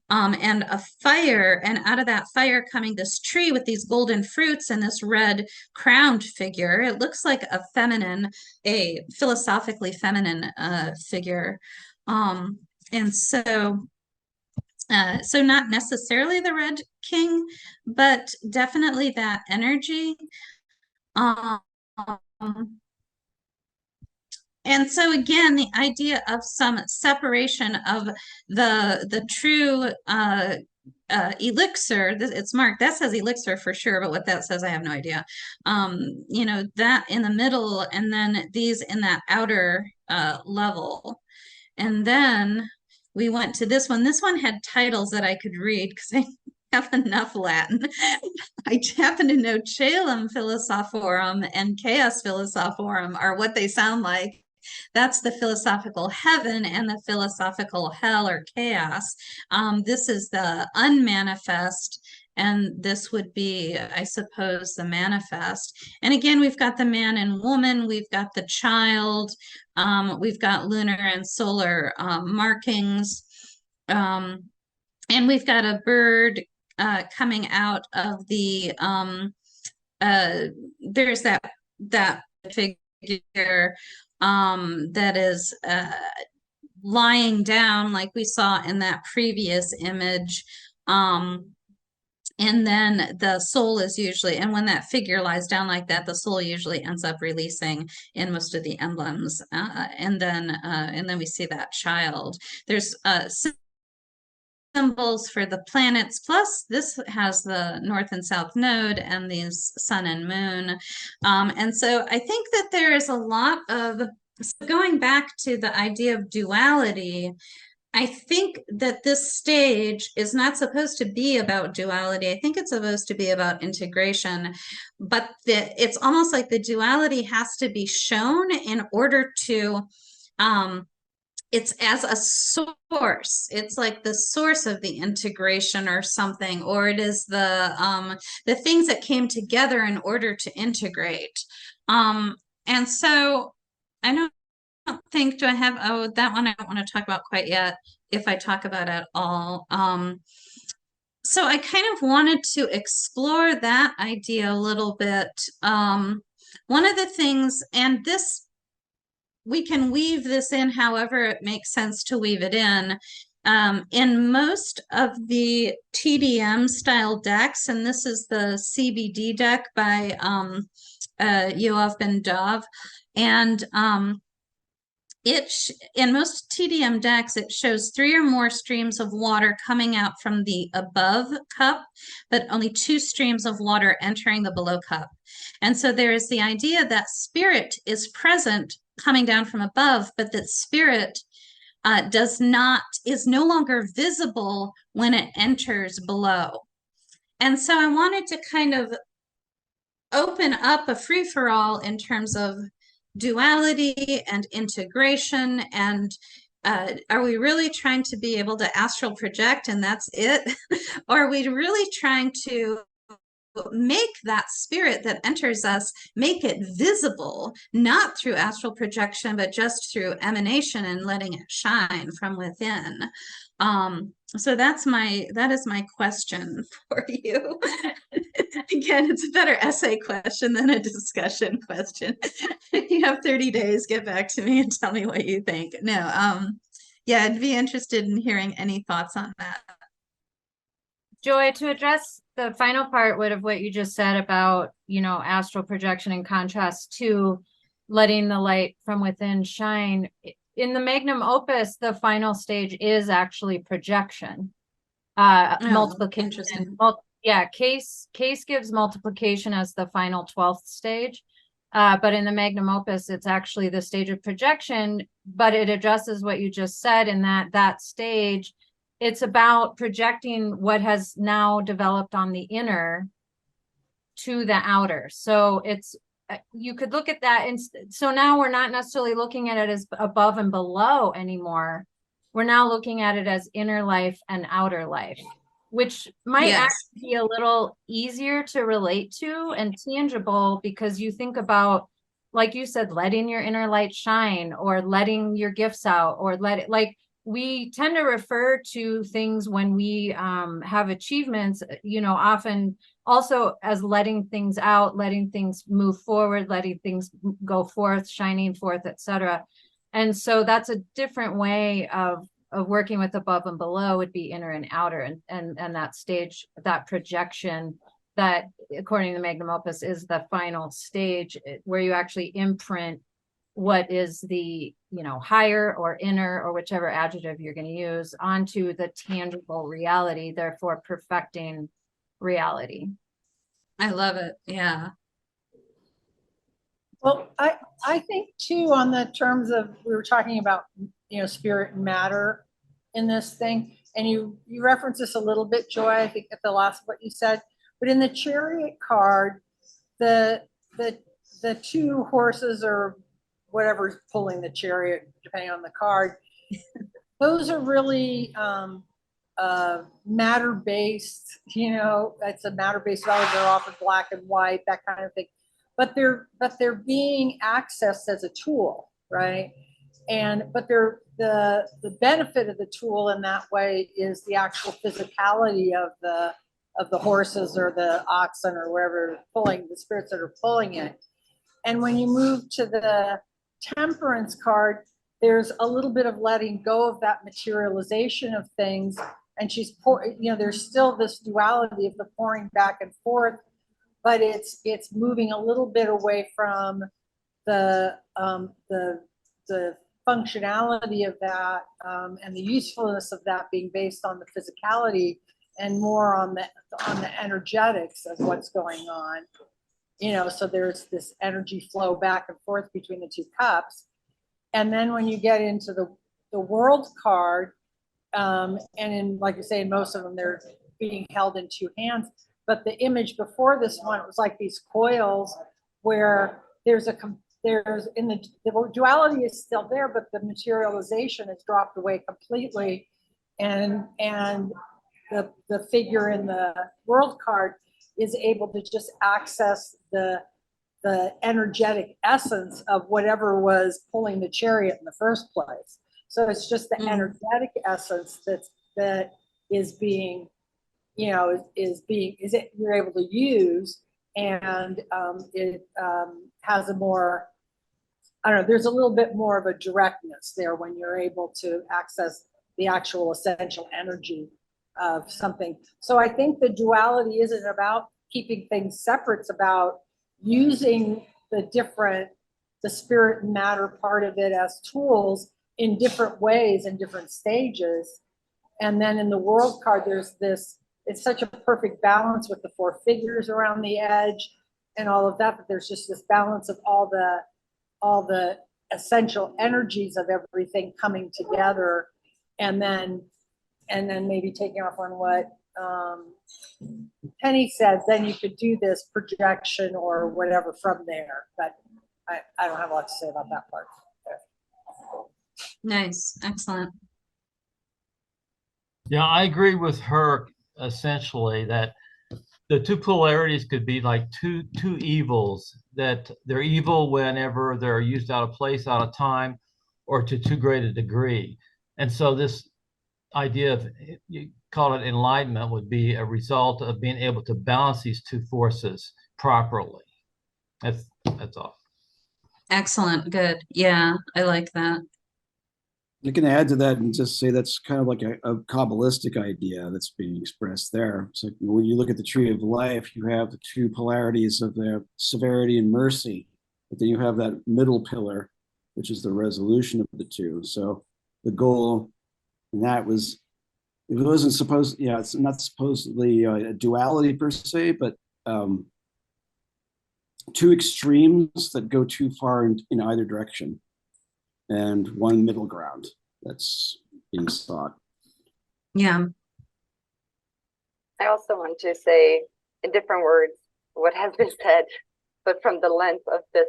and a fire, and out of that fire coming this tree with these golden fruits and this red crowned figure. It looks like a feminine, a philosophically feminine figure. And so, so not necessarily the Red King, but definitely that energy. And so again, the idea of some separation of the true elixir, it's marked, that says elixir for sure, but what that says, I have no idea. You know, that in the middle, and then these in that outer level. And then we went to this one. This one had titles that I could read because I have enough Latin. I happen to know Caelum Philosophorum and Chaos Philosophorum are what they sound like. That's the philosophical heaven and the philosophical hell or chaos. This is the unmanifest, and this would be, I suppose, the manifest. And again, we've got the man and woman, we've got the child, we've got lunar and solar markings, and we've got a bird coming out of the there's that figure that is lying down like we saw in that previous image. And then the soul is usually, and when that figure lies down like that, the soul usually ends up releasing in most of the emblems. And then we see that child. There's symbols for the planets, plus this has the north and south node and these sun and moon. And so I think that there is a lot of, so going back to the idea of duality, I think that this stage is not supposed to be about duality. I think it's supposed to be about integration, but it's almost like the duality has to be shown in order to, it's as a source. It's like the source of the integration or something, or it is the things that came together in order to integrate. And so I don't think, do I have, oh, that one I don't want to talk about quite yet, if I talk about it at all. So I kind of wanted to explore that idea a little bit. One of the things, and this, we can weave this in however it makes sense to weave it in most of the TDM style decks, and this is the CBD deck by Yoav Ben Dov, and in most TDM decks, it shows 3 or more streams of water coming out from the above cup, but only 2 streams of water entering the below cup. And so there is the idea that spirit is present coming down from above, but that spirit is no longer visible when it enters below. And so I wanted to kind of open up a free-for-all in terms of duality and integration, and are we really trying to be able to astral project and that's it? Or are we really trying to make that spirit that enters us, make it visible, not through astral projection, but just through emanation and letting it shine from within? So that is my question for you. Again, it's a better essay question than a discussion question. You have 30 days, get back to me and tell me what you think. No, yeah, I'd be interested in hearing any thoughts on that. Joy, to address the final part of what you just said about, astral projection in contrast to letting the light from within shine. In the magnum opus, the final stage is actually projection. Multiplication. Case gives multiplication as the final 12th stage. But in the magnum opus, it's actually the stage of projection, but it addresses what you just said in that stage. It's about projecting what has now developed on the inner to the outer. So it's, you could look at that. And so now we're not necessarily looking at it as above and below anymore. We're now looking at it as inner life and outer life, which might actually be a little easier to relate to and tangible, because you think about, like you said, letting your inner light shine, or letting your gifts out, or we tend to refer to things when we have achievements, often also as letting things out, letting things move forward, letting things go forth, shining forth, etc. And so that's a different way of working with above and below, would be inner and outer, and that stage, that projection, that according to magnum opus is the final stage, where you actually imprint what is the higher or inner, or whichever adjective you're going to use, onto the tangible reality, therefore perfecting reality. I love it. Yeah. Well, I think too, on the terms of, we were talking about, spirit and matter in this thing, and you referenced this a little bit, Joy, I think at the last of what you said, but in the Chariot card, the 2 horses, or whatever's pulling the chariot, depending on the card, those are really matter-based, it's a matter-based value. They're often black and white, that kind of thing. But they're being accessed as a tool, right? But the benefit of the tool in that way is the actual physicality of the horses or the oxen or wherever pulling the spirits that are pulling it. And when you move to the Temperance card, there's a little bit of letting go of that materialization of things. And there's still this duality of the pouring back and forth, but it's moving a little bit away from the functionality of that and the usefulness of that being based on the physicality and more on the energetics of what's going on. So there's this energy flow back and forth between the two cups. And then when you get into the World card, and like you say, in most of them, they're being held in two hands. But the image before this one, it was like these coils where the duality is still there, but the materialization has dropped away completely. And the figure in the World card is able to just access the energetic essence of whatever was pulling the chariot in the first place. So it's just the energetic essence that is being, you're able to use, and it has a more, I don't know, there's a little bit more of a directness there when you're able to access the actual essential energy of something. So I think the duality isn't about keeping things separate. It's about using the spirit and matter part of it as tools in different ways and different stages. And then in the World card, there's this, it's such a perfect balance with the four figures around the edge and all of that, but there's just this balance of all the essential energies of everything coming together, and then maybe taking off on what Penny said, then you could do this projection or whatever from there. But I don't have a lot to say about that part. Nice. Excellent. Yeah, I agree with her essentially that the two polarities could be like two evils, that they're evil whenever they're used out of place, out of time, or to too great a degree. And so this idea of, you call it enlightenment, would be a result of being able to balance these two forces properly. That's all. Excellent. Good. Yeah, I like that. I can add to that and just say that's kind of like a Kabbalistic idea that's being expressed there. So when you look at the tree of life, you have the two polarities of the severity and mercy, but then you have that middle pillar, which is the resolution of the two. So the goal, and that was, it wasn't supposed, it's not supposedly a duality per se, but two extremes that go too far in either direction, and one middle ground that's being sought. Yeah. I also want to say in different words what has been said, but from the lens of this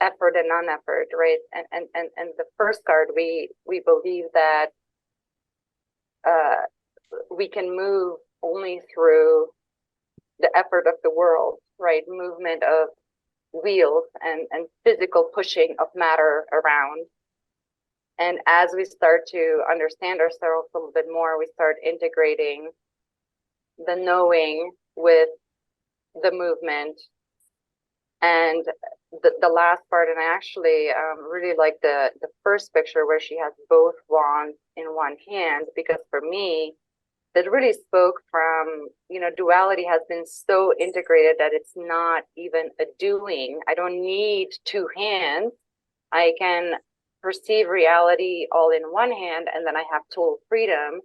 effort and non-effort, right? And the first card, we believe that we can move only through the effort of the world, right? Movement of wheels and physical pushing of matter around. And as we start to understand ourselves a little bit more, we start integrating the knowing with the movement. And the last part, and I actually really like the first picture where she has both wands in one hand, because for me, that really spoke from, duality has been so integrated that it's not even a doing. I don't need two hands. I can perceive reality all in one hand, and then I have total freedom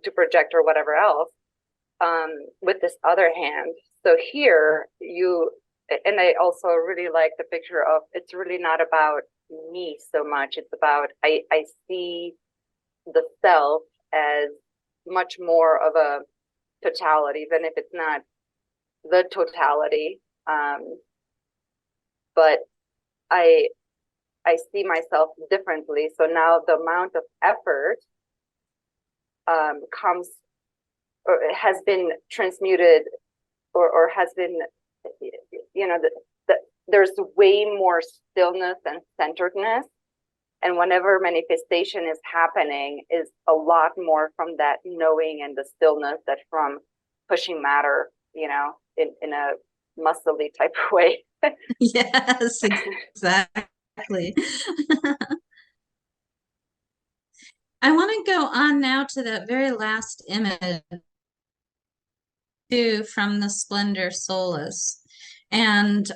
to project or whatever else with this other hand. So here and I also really like the picture of, it's really not about me so much. It's about, I see the self as much more of a totality, even if it's not the totality. But I see myself differently. So now the amount of effort comes or has been transmuted or has been, you know, there's way more stillness and centeredness. And whenever manifestation is happening, is a lot more from that knowing and the stillness that from pushing matter, you know, in a muscly type of way. Yes, exactly. I want to go on now to that very last image from the Splendor Solis. And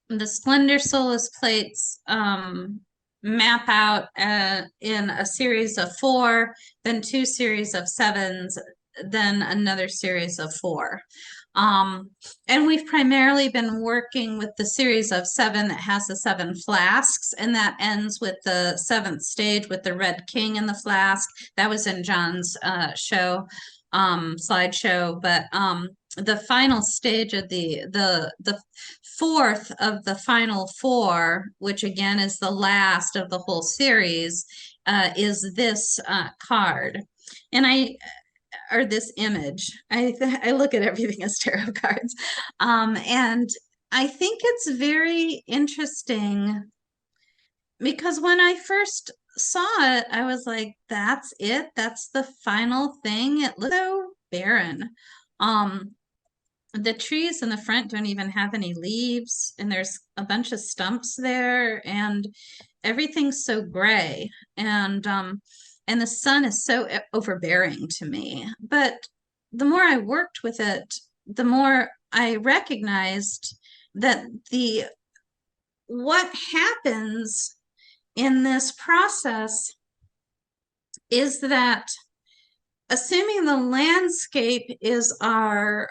the Splendor Solis plates map out in a series of 4, then 2 series of 7s, then another series of 4. And we've primarily been working with the series of 7 that has the 7 flasks, and that ends with the 7th stage with the Red King in the flask. That was in John's show, slideshow, but the final stage of the 4th of the final 4, which again is the last of the whole series, is this card. And or this image. I look at everything as tarot cards. And I think it's very interesting because when I first saw it, I was like, that's it. That's the final thing. It looks so barren. The trees in the front don't even have any leaves, and there's a bunch of stumps there, and everything's so gray. And the sun is so overbearing to me. But the more I worked with it, the more I recognized that what happens in this process is that, assuming the landscape is our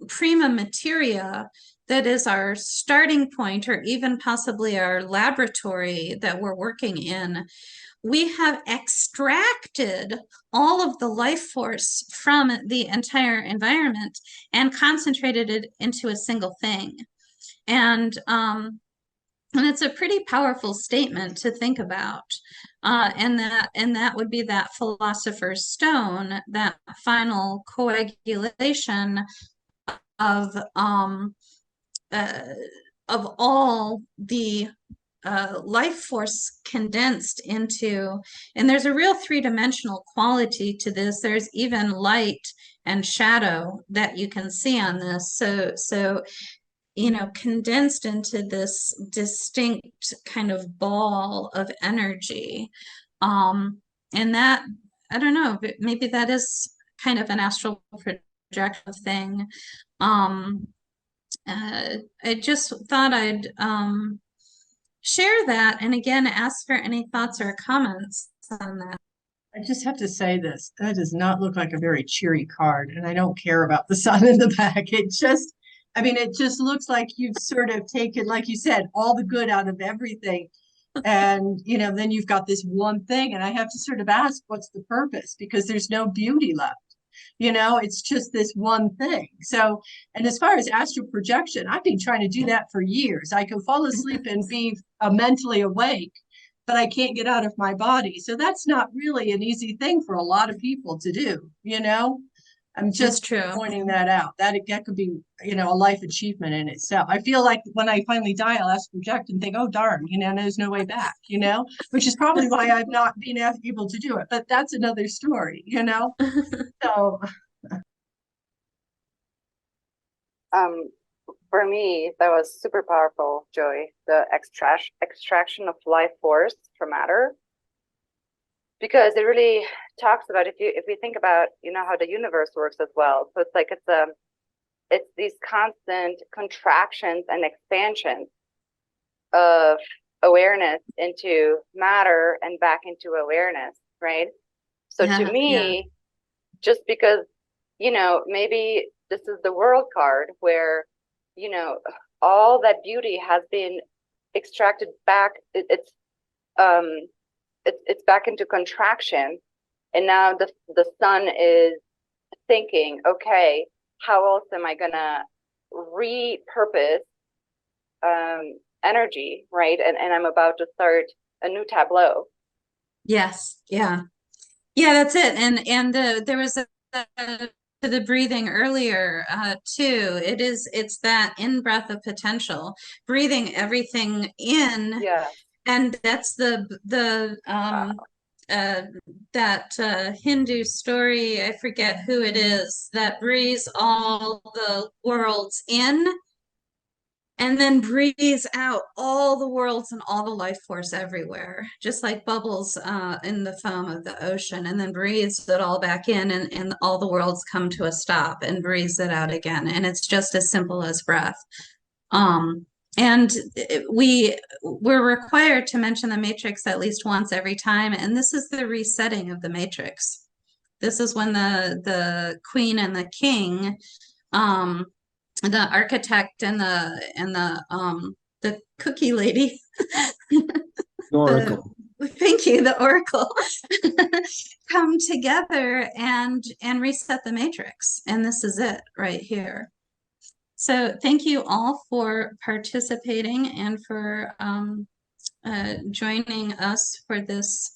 prima materia, that is our starting point, or even possibly our laboratory that we're working in, we have extracted all of the life force from the entire environment and concentrated it into a single thing. And it's a pretty powerful statement to think about. And that would be that philosopher's stone, that final coagulation of all the life force condensed into, and there's a real 3-dimensional quality to this. There's even light and shadow that you can see on this. So you know, condensed into this distinct kind of ball of energy. And that, I don't know, but maybe that is kind of an astral projection thing. I just thought I'd share that, and again, ask for any thoughts or comments on that. I just have to say this. That does not look like a very cheery card, and I don't care about the sun in the back. It just, I mean, it just looks like you've sort of taken, like you said, all the good out of everything. And, you know, then you've got this one thing, and I have to sort of ask, what's the purpose? Because there's no beauty left. You know, it's just this one thing. So, and as far as astral projection, I've been trying to do that for years. I can fall asleep and be mentally awake, but I can't get out of my body. So that's not really an easy thing for a lot of people to do, you know? I'm just pointing that out. That could be, you know, a life achievement in itself. I feel like when I finally die, I'll astral project and think, oh, darn, you know, there's no way back, you know, which is probably why I've not been able to do it. But that's another story, you know? So. For me, that was super powerful, Joy. The extraction of life force from matter. Because it really talks about, if we think about, you know, how the universe works as well. So it's like it's these constant contractions and expansions of awareness into matter and back into awareness, right? So to me, just because, you know, maybe this is the world card where, you know, all that beauty has been extracted back. It's back into contraction, and now the sun is thinking, okay, how else am I gonna repurpose energy, right? And I'm about to start a new tableau. Yes. Yeah. Yeah, that's it. And there was to the breathing earlier too. It's that in breath of potential, breathing everything in. Yeah. And that's that Hindu story, I forget who it is, that breathes all the worlds in and then breathes out all the worlds and all the life force everywhere, just like bubbles in the foam of the ocean, and then breathes it all back in, and all the worlds come to a stop and breathes it out again. And it's just as simple as breath. And we're required to mention the matrix at least once every time, and this is the resetting of the matrix. This is when the queen and the king, the architect and the cookie lady, Oracle. Thank you, the oracle, come together and reset the matrix, and this is it right here. So thank you all for participating and for joining us for this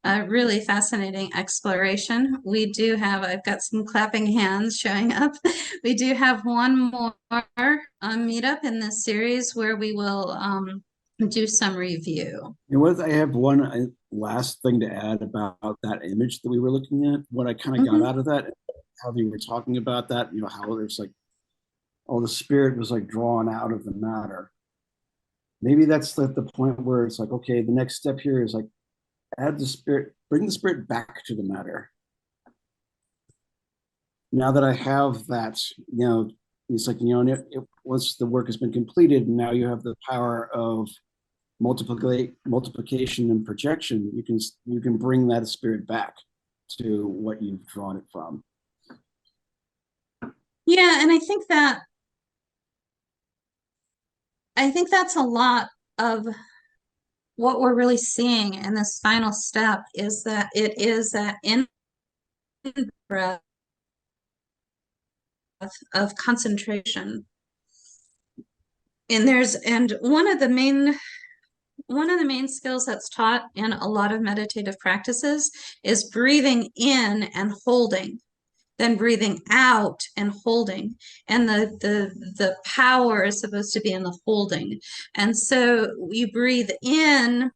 really fascinating exploration. We do have, I've got some clapping hands showing up. We do have one more meetup in this series where we will do some review. I have one last thing to add about that image that we were looking at. What I kind of got out of that, how you were talking about that, how there's like, all the spirit was like drawn out of the matter. Maybe that's the point where it's like, okay, the next step here is like, add the spirit, bring the spirit back to the matter. Now that I have that, it's like, once the work has been completed, now you have the power of multiplication and projection. You can bring that spirit back to what you've drawn it from. Yeah, and I think that's a lot of what we're really seeing in this final step, is that it is that in breath of concentration. And one of the main skills that's taught in a lot of meditative practices is breathing in and holding, then breathing out and holding, and the power is supposed to be in the holding. And so you breathe in,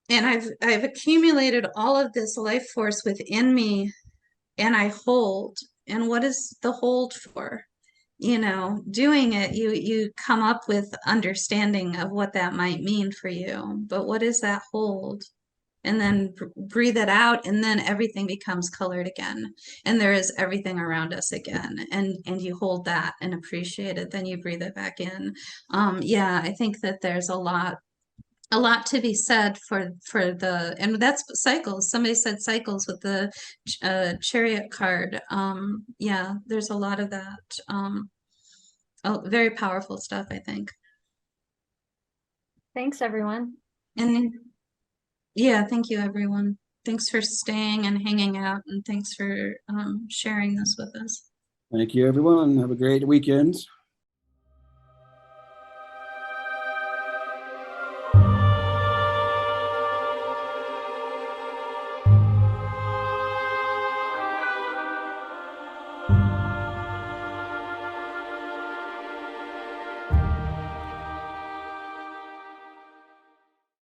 and I've accumulated all of this life force within me, and I hold. And what is the hold for? Doing it, you come up with understanding of what that might mean for you. But what is that hold? And then breathe it out, and then everything becomes colored again, and there is everything around us again, and you hold that and appreciate it, then you breathe it back in. Yeah, I think that there's a lot to be said for and that's cycles. Somebody said cycles with the Chariot card. Yeah, there's a lot of that. Very powerful stuff, I think. Thanks, everyone. And yeah, thank you, everyone. Thanks for staying and hanging out, and thanks for sharing this with us. Thank you, everyone. Have a great weekend.